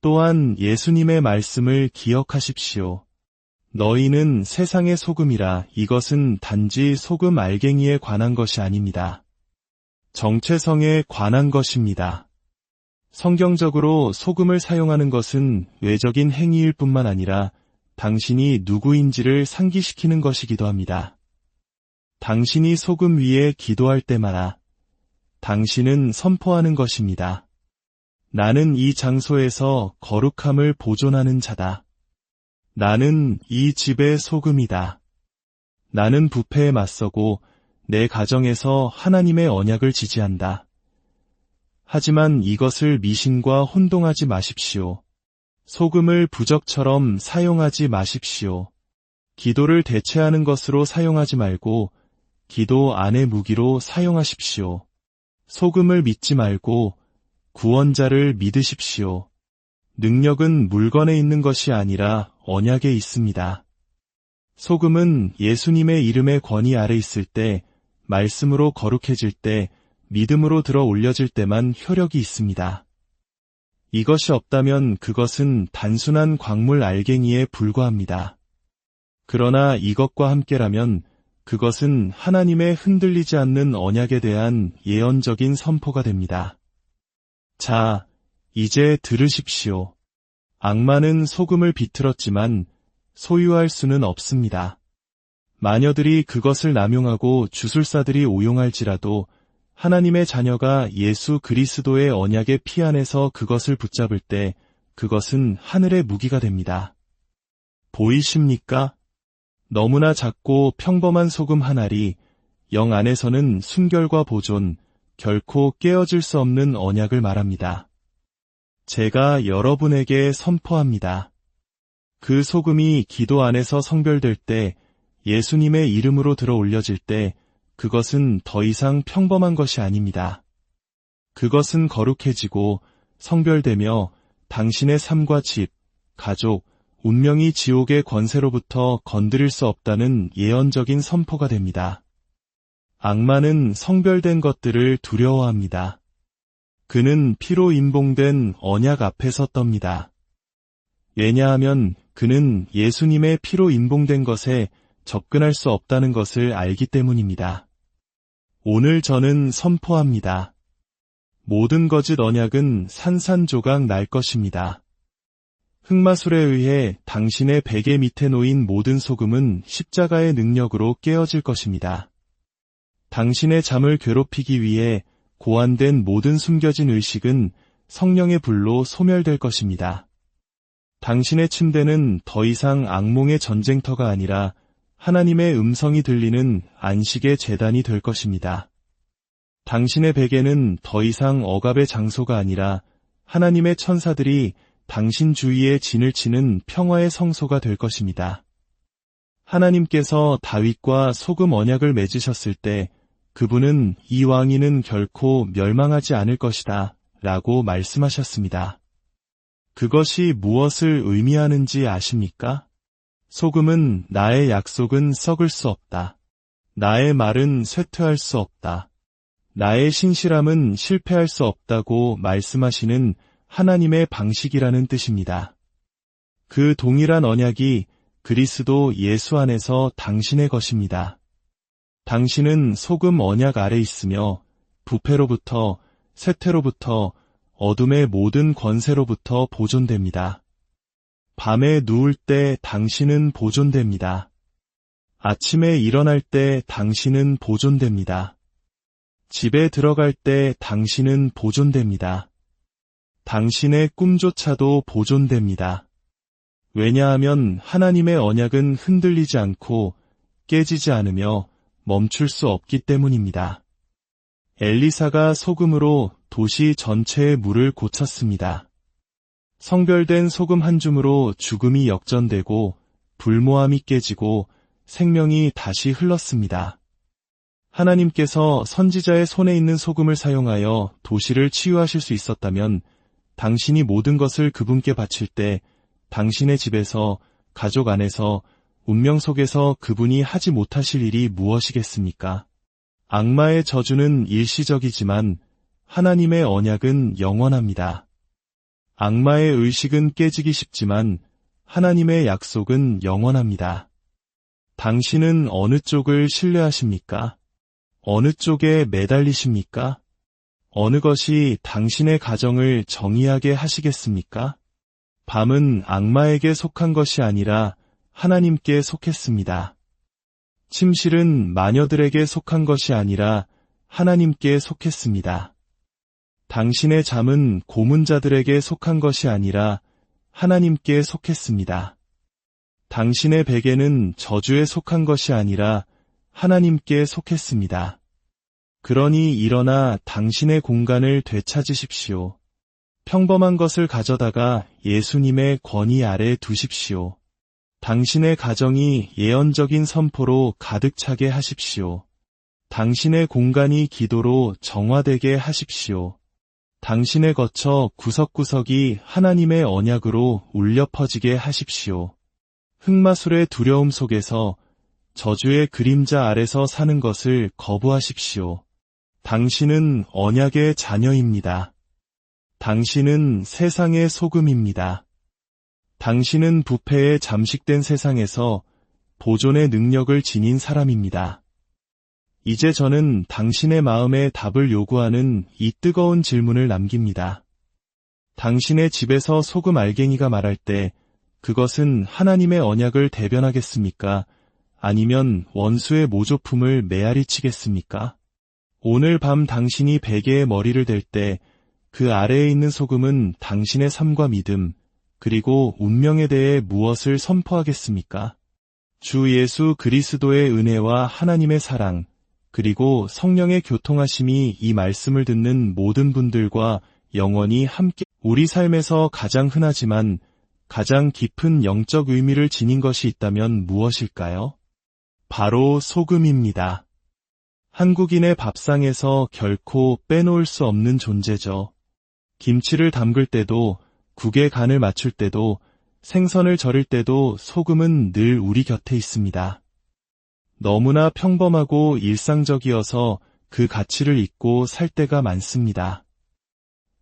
또한 예수님의 말씀을 기억하십시오. 너희는 세상의 소금이라. 이것은 단지 소금 알갱이에 관한 것이 아닙니다. 정체성에 관한 것입니다. 성경적으로 소금을 사용하는 것은 외적인 행위일 뿐만 아니라 당신이 누구인지를 상기시키는 것이기도 합니다. 당신이 소금 위에 기도할 때마다 당신은 선포하는 것입니다. 나는 이 장소에서 거룩함을 보존하는 자다. 나는 이 집의 소금이다. 나는 부패에 맞서고 내 가정에서 하나님의 언약을 지지한다. 하지만 이것을 미신과 혼동하지 마십시오. 소금을 부적처럼 사용하지 마십시오. 기도를 대체하는 것으로 사용하지 말고 기도 안의 무기로 사용하십시오. 소금을 믿지 말고 구원자를 믿으십시오. 능력은 물건에 있는 것이 아니라 언약에 있습니다. 소금은 예수님의 이름의 권위 아래 있을 때, 말씀으로 거룩해질 때, 믿음으로 들어 올려질 때만 효력이 있습니다. 이것이 없다면 그것은 단순한 광물 알갱이에 불과합니다. 그러나 이것과 함께라면 그것은 하나님의 흔들리지 않는 언약에 대한 예언적인 선포가 됩니다. 자, 이제 들으십시오. 악마는 소금을 비틀었지만 소유할 수는 없습니다. 마녀들이 그것을 남용하고 주술사들이 오용할지라도 하나님의 자녀가 예수 그리스도의 언약의 피 안에서 그것을 붙잡을 때 그것은 하늘의 무기가 됩니다. 보이십니까? 너무나 작고 평범한 소금 한 알이 영 안에서는 순결과 보존, 결코 깨어질 수 없는 언약을 말합니다. 제가 여러분에게 선포합니다. 그 소금이 기도 안에서 성별될 때, 예수님의 이름으로 들어 올려질 때, 그것은 더 이상 평범한 것이 아닙니다. 그것은 거룩해지고 성별되며 당신의 삶과 집, 가족, 운명이 지옥의 권세로부터 건드릴 수 없다는 예언적인 선포가 됩니다. 악마는 성별된 것들을 두려워합니다. 그는 피로 임봉된 언약 앞에서 떱니다. 왜냐하면 그는 예수님의 피로 임봉된 것에 접근할 수 없다는 것을 알기 때문입니다. 오늘 저는 선포합니다. 모든 거짓 언약은 산산조각 날 것입니다. 흑마술에 의해 당신의 베개 밑에 놓인 모든 소금은 십자가의 능력으로 깨어질 것입니다. 당신의 잠을 괴롭히기 위해 고안된 모든 숨겨진 의식은 성령의 불로 소멸될 것입니다. 당신의 침대는 더 이상 악몽의 전쟁터가 아니라 하나님의 음성이 들리는 안식의 제단이 될 것입니다. 당신의 베개는 더 이상 억압의 장소가 아니라 하나님의 천사들이 당신 주위에 진을 치는 평화의 성소가 될 것입니다. 하나님께서 다윗과 소금 언약을 맺으셨을 때 그분은 이 왕위는 결코 멸망하지 않을 것이다 라고 말씀하셨습니다. 그것이 무엇을 의미하는지 아십니까? 소금은 나의 약속은 썩을 수 없다. 나의 말은 쇠퇴할 수 없다. 나의 신실함은 실패할 수 없다고 말씀하시는 하나님의 방식이라는 뜻입니다. 그 동일한 언약이 그리스도 예수 안에서 당신의 것입니다. 당신은 소금 언약 아래 있으며 부패로부터, 쇠퇴로부터, 어둠의 모든 권세로부터 보존됩니다. 밤에 누울 때 당신은 보존됩니다. 아침에 일어날 때 당신은 보존됩니다. 집에 들어갈 때 당신은 보존됩니다. 당신의 꿈조차도 보존됩니다. 왜냐하면 하나님의 언약은 흔들리지 않고 깨지지 않으며 멈출 수 없기 때문입니다. 엘리사가 소금으로 도시 전체의 물을 고쳤습니다. 성별된 소금 한 줌으로 죽음이 역전되고 불모함이 깨지고 생명이 다시 흘렀습니다. 하나님께서 선지자의 손에 있는 소금을 사용하여 도시를 치유하실 수 있었다면 당신이 모든 것을 그분께 바칠 때 당신의 집에서, 가족 안에서, 운명 속에서 그분이 하지 못하실 일이 무엇이겠습니까? 악마의 저주는 일시적이지만 하나님의 언약은 영원합니다. 악마의 의식은 깨지기 쉽지만 하나님의 약속은 영원합니다. 당신은 어느 쪽을 신뢰하십니까? 어느 쪽에 매달리십니까? 어느 것이 당신의 가정을 정의하게 하시겠습니까? 밤은 악마에게 속한 것이 아니라 하나님께 속했습니다. 침실은 마녀들에게 속한 것이 아니라 하나님께 속했습니다. 당신의 잠은 고문자들에게 속한 것이 아니라 하나님께 속했습니다. 당신의 베개는 저주에 속한 것이 아니라 하나님께 속했습니다. 그러니 일어나 당신의 공간을 되찾으십시오. 평범한 것을 가져다가 예수님의 권위 아래 두십시오. 당신의 가정이 예언적인 선포로 가득 차게 하십시오. 당신의 공간이 기도로 정화되게 하십시오. 당신의 거처 구석구석이 하나님의 언약으로 울려 퍼지게 하십시오. 흑마술의 두려움 속에서 저주의 그림자 아래서 사는 것을 거부하십시오. 당신은 언약의 자녀입니다. 당신은 세상의 소금입니다. 당신은 부패에 잠식된 세상에서 보존의 능력을 지닌 사람입니다. 이제 저는 당신의 마음에 답을 요구하는 이 뜨거운 질문을 남깁니다. 당신의 집에서 소금 알갱이가 말할 때 그것은 하나님의 언약을 대변하겠습니까? 아니면 원수의 모조품을 메아리 치겠습니까? 오늘 밤 당신이 베개에 머리를 댈 때 그 아래에 있는 소금은 당신의 삶과 믿음, 그리고 운명에 대해 무엇을 선포하겠습니까? 주 예수 그리스도의 은혜와 하나님의 사랑, 그리고 성령의 교통하심이 이 말씀을 듣는 모든 분들과 영원히 함께 우리 삶에서 가장 흔하지만 가장 깊은 영적 의미를 지닌 것이 있다면 무엇일까요? 바로 소금입니다. 한국인의 밥상에서 결코 빼놓을 수 없는 존재죠. 김치를 담글 때도, 국의 간을 맞출 때도, 생선을 절일 때도 소금은 늘 우리 곁에 있습니다. 너무나 평범하고 일상적이어서 그 가치를 잊고 살 때가 많습니다.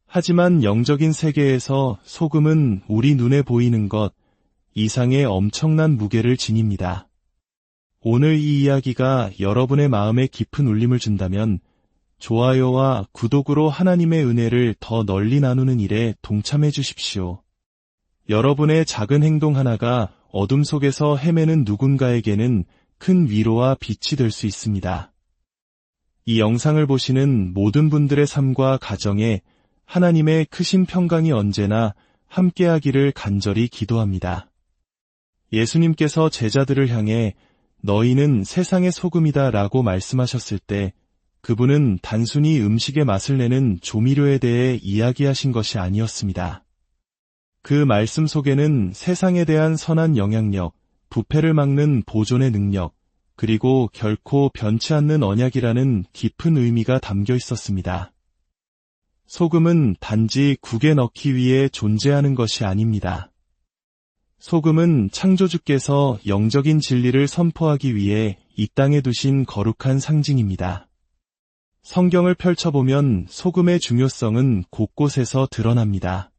하지만 영적인 세계에서 소금은 우리 눈에 보이는 것 이상의 엄청난 무게를 지닙니다. 오늘 이 이야기가 여러분의 마음에 깊은 울림을 준다면 좋아요와 구독으로 하나님의 은혜를 더 널리 나누는 일에 동참해 주십시오. 여러분의 작은 행동 하나가 어둠 속에서 헤매는 누군가에게는 큰 위로와 빛이 될 수 있습니다. 이 영상을 보시는 모든 분들의 삶과 가정에 하나님의 크신 평강이 언제나 함께하기를 간절히 기도합니다. 예수님께서 제자들을 향해 너희는 세상의 소금이다 라고 말씀하셨을 때 그분은 단순히 음식의 맛을 내는 조미료에 대해 이야기하신 것이 아니었습니다. 그 말씀 속에는 세상에 대한 선한 영향력, 부패를 막는 보존의 능력, 그리고 결코 변치 않는 언약이라는 깊은 의미가 담겨 있었습니다. 소금은 단지 국에 넣기 위해 존재하는 것이 아닙니다. 소금은 창조주께서 영적인 진리를 선포하기 위해 이 땅에 두신 거룩한 상징입니다. 성경을 펼쳐보면 소금의 중요성은 곳곳에서 드러납니다.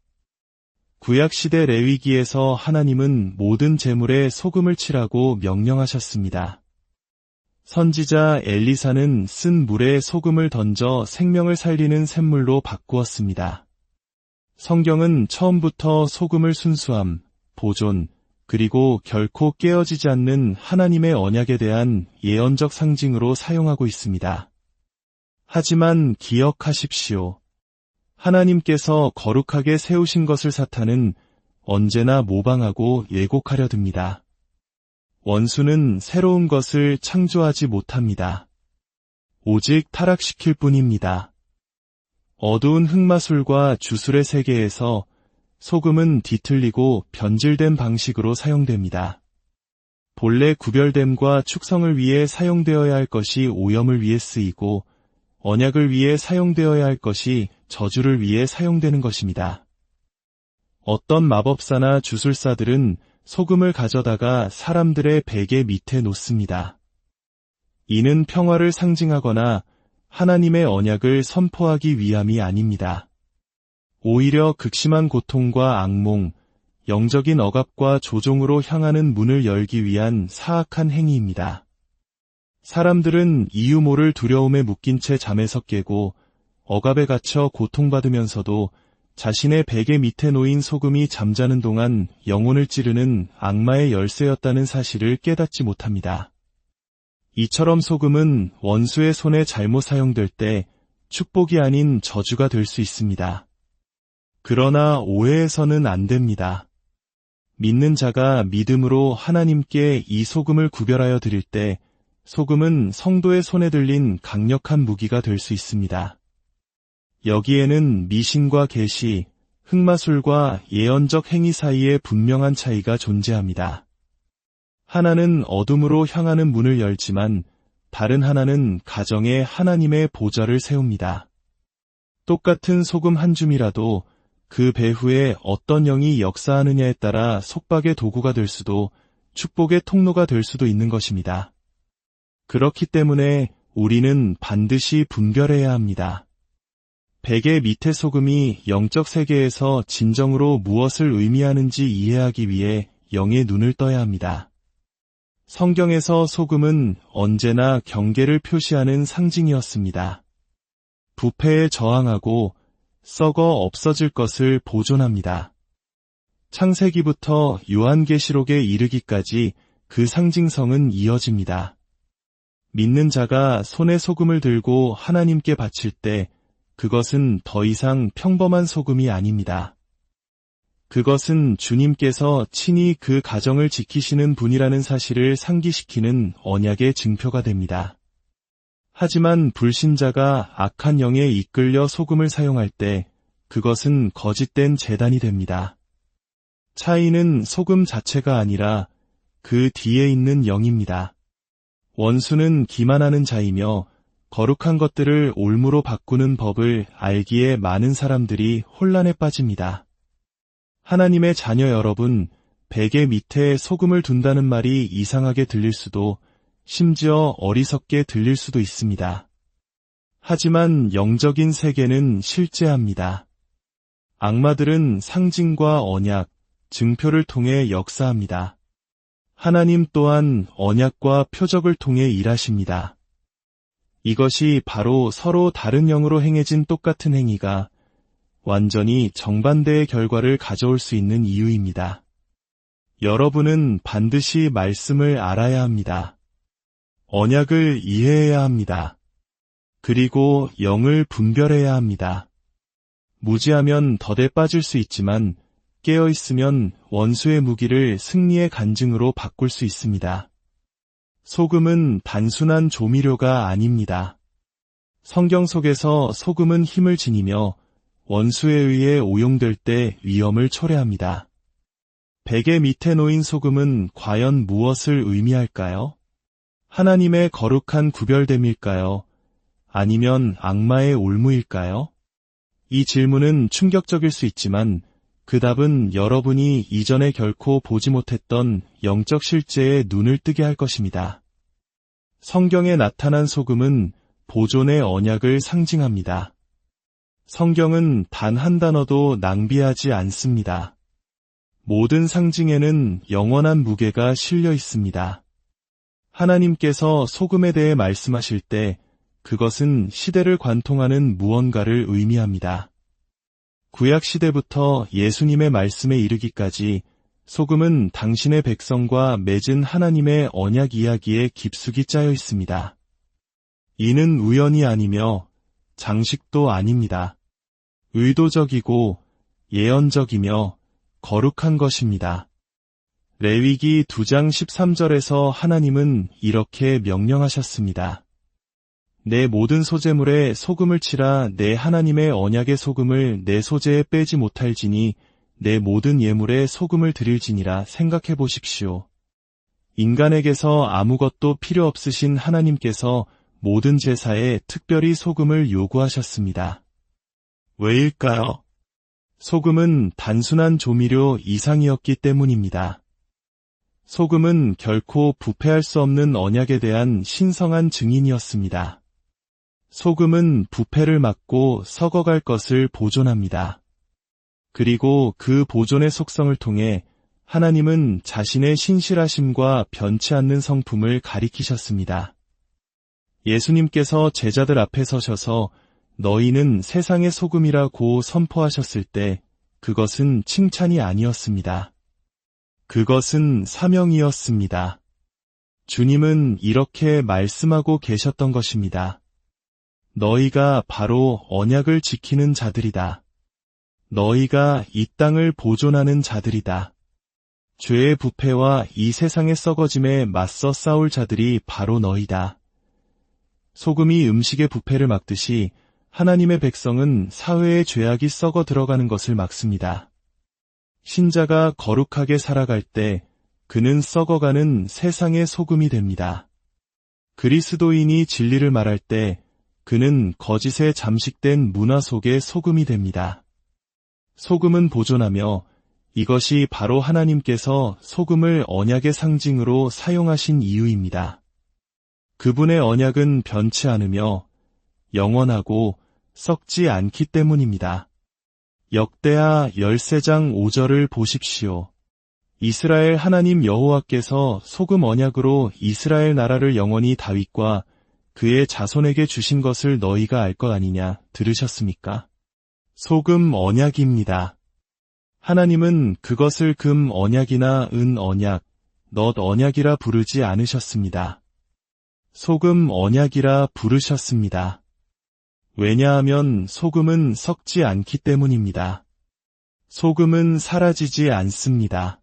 구약시대 레위기에서 하나님은 모든 제물에 소금을 칠하고 명령하셨습니다. 선지자 엘리사는 쓴 물에 소금을 던져 생명을 살리는 샘물로 바꾸었습니다. 성경은 처음부터 소금을 순수함, 보존, 그리고 결코 깨어지지 않는 하나님의 언약에 대한 예언적 상징으로 사용하고 있습니다. 하지만 기억하십시오. 하나님께서 거룩하게 세우신 것을 사탄은 언제나 모방하고 예곡하려 듭니다. 원수는 새로운 것을 창조하지 못합니다. 오직 타락시킬 뿐입니다. 어두운 흑마술과 주술의 세계에서 소금은 뒤틀리고 변질된 방식으로 사용됩니다. 본래 구별됨과 축성을 위해 사용되어야 할 것이 오염을 위해 쓰이고 언약을 위해 사용되어야 할 것이 저주를 위해 사용되는 것입니다. 어떤 마법사나 주술사들은 소금을 가져다가 사람들의 베개 밑에 놓습니다. 이는 평화를 상징하거나 하나님의 언약을 선포하기 위함이 아닙니다. 오히려 극심한 고통과 악몽, 영적인 억압과 조종으로 향하는 문을 열기 위한 사악한 행위입니다. 사람들은 이유 모를 두려움에 묶인 채 잠에서 깨고 억압에 갇혀 고통받으면서도 자신의 베개 밑에 놓인 소금이 잠자는 동안 영혼을 찌르는 악마의 열쇠였다는 사실을 깨닫지 못합니다. 이처럼 소금은 원수의 손에 잘못 사용될 때 축복이 아닌 저주가 될 수 있습니다. 그러나 오해해서는 안 됩니다. 믿는 자가 믿음으로 하나님께 이 소금을 구별하여 드릴 때 소금은 성도의 손에 들린 강력한 무기가 될 수 있습니다. 여기에는 미신과 계시, 흑마술과 예언적 행위 사이에 분명한 차이가 존재합니다. 하나는 어둠으로 향하는 문을 열지만 다른 하나는 가정에 하나님의 보좌를 세웁니다. 똑같은 소금 한 줌이라도 그 배후에 어떤 영이 역사하느냐에 따라 속박의 도구가 될 수도 축복의 통로가 될 수도 있는 것입니다. 그렇기 때문에 우리는 반드시 분별해야 합니다. 베개 밑의 소금이 영적 세계에서 진정으로 무엇을 의미하는지 이해하기 위해 영의 눈을 떠야 합니다. 성경에서 소금은 언제나 경계를 표시하는 상징이었습니다. 부패에 저항하고 썩어 없어질 것을 보존합니다. 창세기부터 요한계시록에 이르기까지 그 상징성은 이어집니다. 믿는 자가 손에 소금을 들고 하나님께 바칠 때 그것은 더 이상 평범한 소금이 아닙니다. 그것은 주님께서 친히 그 가정을 지키시는 분이라는 사실을 상기시키는 언약의 증표가 됩니다. 하지만 불신자가 악한 영에 이끌려 소금을 사용할 때 그것은 거짓된 제단이 됩니다. 차이는 소금 자체가 아니라 그 뒤에 있는 영입니다. 원수는 기만하는 자이며 거룩한 것들을 올무로 바꾸는 법을 알기에 많은 사람들이 혼란에 빠집니다. 하나님의 자녀 여러분, 베개 밑에 소금을 둔다는 말이 이상하게 들릴 수도 심지어 어리석게 들릴 수도 있습니다. 하지만 영적인 세계는 실제합니다. 악마들은 상징과 언약, 증표를 통해 역사합니다. 하나님 또한 언약과 표적을 통해 일하십니다. 이것이 바로 서로 다른 영으로 행해진 똑같은 행위가 완전히 정반대의 결과를 가져올 수 있는 이유입니다. 여러분은 반드시 말씀을 알아야 합니다. 언약을 이해해야 합니다. 그리고 영을 분별해야 합니다. 무지하면 덫에 빠질 수 있지만 깨어있으면 원수의 무기를 승리의 간증으로 바꿀 수 있습니다. 소금은 단순한 조미료가 아닙니다. 성경 속에서 소금은 힘을 지니며 원수에 의해 오용될 때 위험을 초래합니다. 베개 밑에 놓인 소금은 과연 무엇을 의미할까요? 하나님의 거룩한 구별됨일까요? 아니면 악마의 올무일까요? 이 질문은 충격적일 수 있지만 그 답은 여러분이 이전에 결코 보지 못했던 영적 실제에 눈을 뜨게 할 것입니다. 성경에 나타난 소금은 보존의 언약을 상징합니다. 성경은 단 한 단어도 낭비하지 않습니다. 모든 상징에는 영원한 무게가 실려 있습니다. 하나님께서 소금에 대해 말씀하실 때 그것은 시대를 관통하는 무언가를 의미합니다. 구약시대부터 예수님의 말씀에 이르기까지 소금은 당신의 백성과 맺은 하나님의 언약 이야기에 깊숙이 짜여 있습니다. 이는 우연이 아니며 장식도 아닙니다. 의도적이고 예언적이며 거룩한 것입니다. 레위기 2장 13절에서 하나님은 이렇게 명령하셨습니다. 내 모든 소재물에 소금을 치라. 내 하나님의 언약의 소금을 내 소재에 빼지 못할지니 내 모든 예물에 소금을 드릴지니라. 생각해 보십시오. 인간에게서 아무것도 필요 없으신 하나님께서 모든 제사에 특별히 소금을 요구하셨습니다. 왜일까요? 소금은 단순한 조미료 이상이었기 때문입니다. 소금은 결코 부패할 수 없는 언약에 대한 신성한 증인이었습니다. 소금은 부패를 막고 썩어갈 것을 보존합니다. 그리고 그 보존의 속성을 통해 하나님은 자신의 신실하심과 변치 않는 성품을 가리키셨습니다. 예수님께서 제자들 앞에 서셔서 너희는 세상의 소금이라고 선포하셨을 때 그것은 칭찬이 아니었습니다. 그것은 사명이었습니다. 주님은 이렇게 말씀하고 계셨던 것입니다. 너희가 바로 언약을 지키는 자들이다. 너희가 이 땅을 보존하는 자들이다. 죄의 부패와 이 세상의 썩어짐에 맞서 싸울 자들이 바로 너희다. 소금이 음식의 부패를 막듯이 하나님의 백성은 사회의 죄악이 썩어 들어가는 것을 막습니다. 신자가 거룩하게 살아갈 때 그는 썩어가는 세상의 소금이 됩니다. 그리스도인이 진리를 말할 때 그는 거짓에 잠식된 문화 속의 소금이 됩니다. 소금은 보존하며 이것이 바로 하나님께서 소금을 언약의 상징으로 사용하신 이유입니다. 그분의 언약은 변치 않으며 영원하고 썩지 않기 때문입니다. 역대하 13장 5절을 보십시오. 이스라엘 하나님 여호와께서 소금 언약으로 이스라엘 나라를 영원히 다윗과 그의 자손에게 주신 것을 너희가 알 것 아니냐 들으셨습니까? 소금 언약입니다. 하나님은 그것을 금 언약이나 은 언약, 넛 언약이라 부르지 않으셨습니다. 소금 언약이라 부르셨습니다. 왜냐하면 소금은 썩지 않기 때문입니다. 소금은 사라지지 않습니다.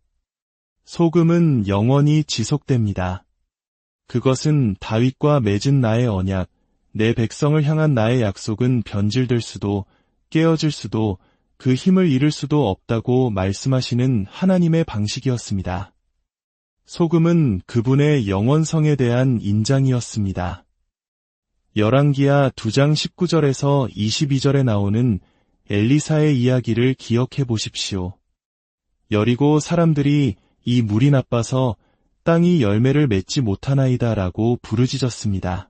소금은 영원히 지속됩니다. 그것은 다윗과 맺은 나의 언약, 내 백성을 향한 나의 약속은 변질될 수도, 깨어질 수도, 그 힘을 잃을 수도 없다고 말씀하시는 하나님의 방식이었습니다. 소금은 그분의 영원성에 대한 인장이었습니다. 열왕기하 2장 19절에서 22절에 나오는 엘리사의 이야기를 기억해 보십시오. 여리고 사람들이 이 물이 나빠서 땅이 열매를 맺지 못하나이다 라고 부르짖었습니다.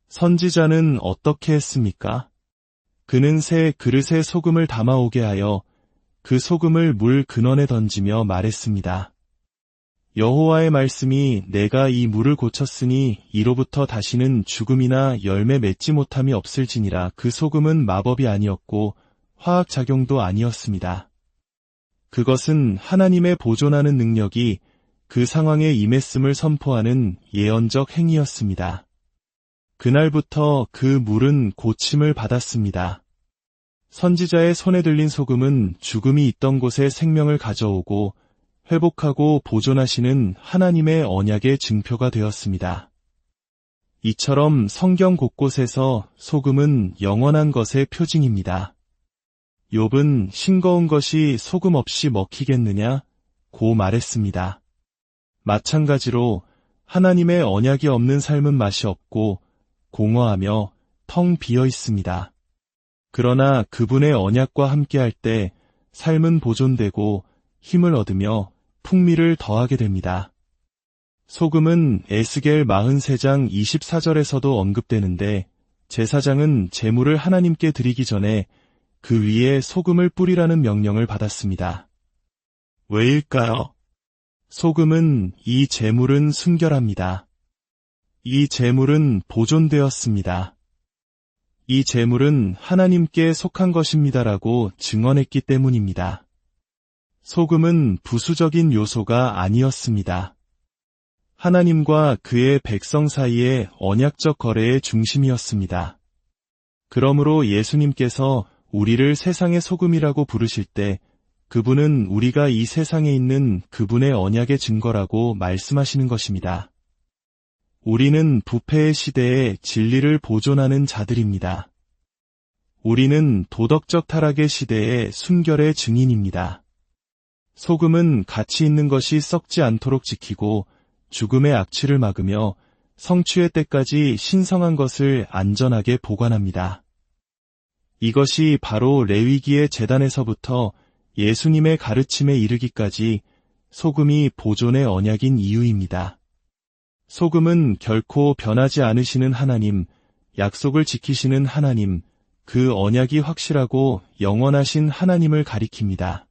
선지자는 어떻게 했습니까? 그는 새 그릇에 소금을 담아오게 하여 그 소금을 물 근원에 던지며 말했습니다. 여호와의 말씀이 내가 이 물을 고쳤으니 이로부터 다시는 죽음이나 열매 맺지 못함이 없을지니라. 그 소금은 마법이 아니었고 화학작용도 아니었습니다. 그것은 하나님의 보존하는 능력이 그 상황에 임했음을 선포하는 예언적 행위였습니다. 그날부터 그 물은 고침을 받았습니다. 선지자의 손에 들린 소금은 죽음이 있던 곳에 생명을 가져오고 회복하고 보존하시는 하나님의 언약의 증표가 되었습니다. 이처럼 성경 곳곳에서 소금은 영원한 것의 표징입니다. 욥은 싱거운 것이 소금 없이 먹히겠느냐? 고 말했습니다. 마찬가지로 하나님의 언약이 없는 삶은 맛이 없고 공허하며 텅 비어 있습니다. 그러나 그분의 언약과 함께할 때 삶은 보존되고 힘을 얻으며 풍미를 더하게 됩니다. 소금은 에스겔 43장 24절에서도 언급되는데 제사장은 제물을 하나님께 드리기 전에 그 위에 소금을 뿌리라는 명령을 받았습니다. 왜일까요? 소금은 이 제물은 순결합니다. 이 재물은 보존되었습니다. 이 재물은 하나님께 속한 것입니다라고 증언했기 때문입니다. 소금은 부수적인 요소가 아니었습니다. 하나님과 그의 백성 사이의 언약적 거래의 중심이었습니다. 그러므로 예수님께서 우리를 세상의 소금이라고 부르실 때 그분은 우리가 이 세상에 있는 그분의 언약의 증거라고 말씀하시는 것입니다. 우리는 부패의 시대에 진리를 보존하는 자들입니다. 우리는 도덕적 타락의 시대의 순결의 증인입니다. 소금은 가치 있는 것이 썩지 않도록 지키고 죽음의 악취를 막으며 성취의 때까지 신성한 것을 안전하게 보관합니다. 이것이 바로 레위기의 제단에서부터 예수님의 가르침에 이르기까지 소금이 보존의 언약인 이유입니다. 소금은 결코 변하지 않으시는 하나님, 약속을 지키시는 하나님, 그 언약이 확실하고 영원하신 하나님을 가리킵니다.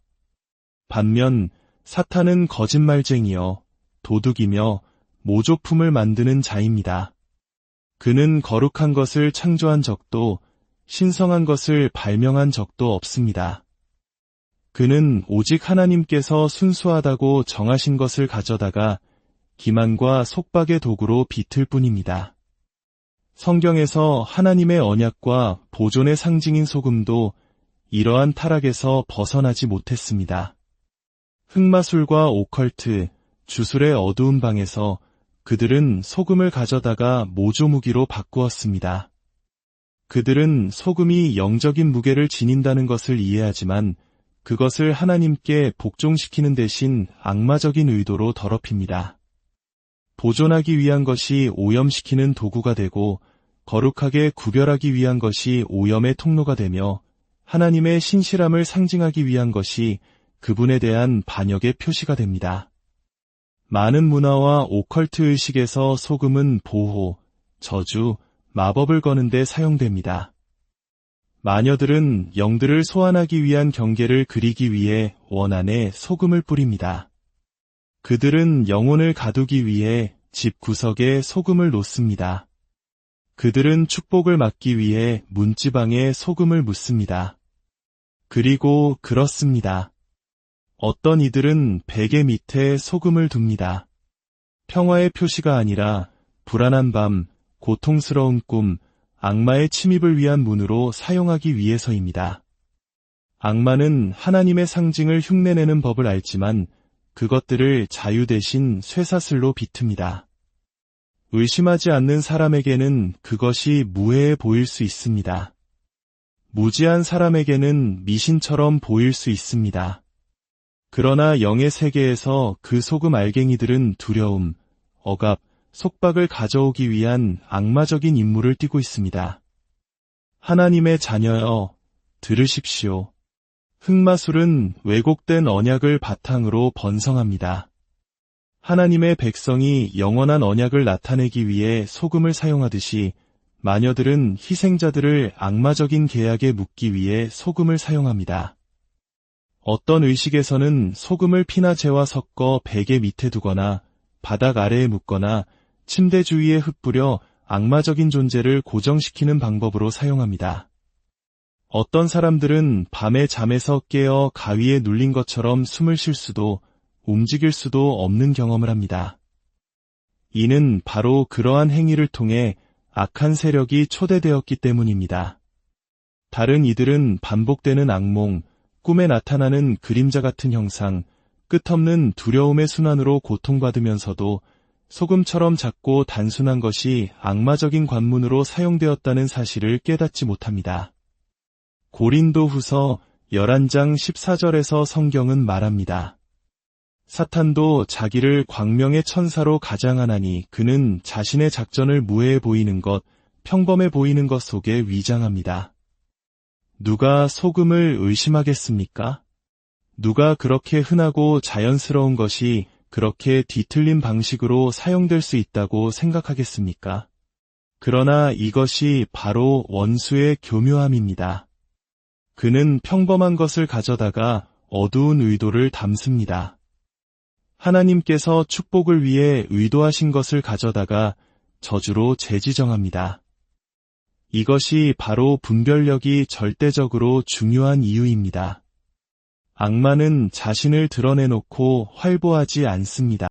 반면 사탄은 거짓말쟁이여 도둑이며 모조품을 만드는 자입니다. 그는 거룩한 것을 창조한 적도 신성한 것을 발명한 적도 없습니다. 그는 오직 하나님께서 순수하다고 정하신 것을 가져다가 기만과 속박의 도구로 비틀 뿐입니다. 성경에서 하나님의 언약과 보존의 상징인 소금도 이러한 타락에서 벗어나지 못했습니다. 흑마술과 오컬트, 주술의 어두운 방에서 그들은 소금을 가져다가 모조무기로 바꾸었습니다. 그들은 소금이 영적인 무게를 지닌다는 것을 이해하지만 그것을 하나님께 복종시키는 대신 악마적인 의도로 더럽힙니다. 보존하기 위한 것이 오염시키는 도구가 되고 거룩하게 구별하기 위한 것이 오염의 통로가 되며 하나님의 신실함을 상징하기 위한 것이 그분에 대한 반역의 표시가 됩니다. 많은 문화와 오컬트 의식에서 소금은 보호, 저주, 마법을 거는 데 사용됩니다. 마녀들은 영들을 소환하기 위한 경계를 그리기 위해 원안에 소금을 뿌립니다. 그들은 영혼을 가두기 위해 집 구석에 소금을 놓습니다. 그들은 축복을 막기 위해 문지방에 소금을 묻습니다. 그리고 그렇습니다. 어떤 이들은 베개 밑에 소금을 둡니다. 평화의 표시가 아니라 불안한 밤, 고통스러운 꿈, 악마의 침입을 위한 문으로 사용하기 위해서입니다. 악마는 하나님의 상징을 흉내내는 법을 알지만 그것들을 자유 대신 쇠사슬로 비틉니다. 의심하지 않는 사람에게는 그것이 무해해 보일 수 있습니다. 무지한 사람에게는 미신처럼 보일 수 있습니다. 그러나 영의 세계에서 그 소금 알갱이들은 두려움, 억압, 속박을 가져오기 위한 악마적인 임무를 띠고 있습니다. 하나님의 자녀여, 들으십시오. 흑마술은 왜곡된 언약을 바탕으로 번성합니다. 하나님의 백성이 영원한 언약을 나타내기 위해 소금을 사용하듯이 마녀들은 희생자들을 악마적인 계약에 묶기 위해 소금을 사용합니다. 어떤 의식에서는 소금을 피나 재와 섞어 베개 밑에 두거나 바닥 아래에 묻거나 침대 주위에 흩뿌려 악마적인 존재를 고정시키는 방법으로 사용합니다. 어떤 사람들은 밤에 잠에서 깨어 가위에 눌린 것처럼 숨을 쉴 수도 움직일 수도 없는 경험을 합니다. 이는 바로 그러한 행위를 통해 악한 세력이 초대되었기 때문입니다. 다른 이들은 반복되는 악몽, 꿈에 나타나는 그림자 같은 형상, 끝없는 두려움의 순환으로 고통받으면서도 소금처럼 작고 단순한 것이 악마적인 관문으로 사용되었다는 사실을 깨닫지 못합니다. 고린도후서 11장 14절에서 성경은 말합니다. 사탄도 자기를 광명의 천사로 가장하나니 그는 자신의 작전을 무해해 보이는 것, 평범해 보이는 것 속에 위장합니다. 누가 소금을 의심하겠습니까? 누가 그렇게 흔하고 자연스러운 것이 그렇게 뒤틀린 방식으로 사용될 수 있다고 생각하겠습니까? 그러나 이것이 바로 원수의 교묘함입니다. 그는 평범한 것을 가져다가 어두운 의도를 담습니다. 하나님께서 축복을 위해 의도하신 것을 가져다가 저주로 재지정합니다. 이것이 바로 분별력이 절대적으로 중요한 이유입니다. 악마는 자신을 드러내놓고 활보하지 않습니다.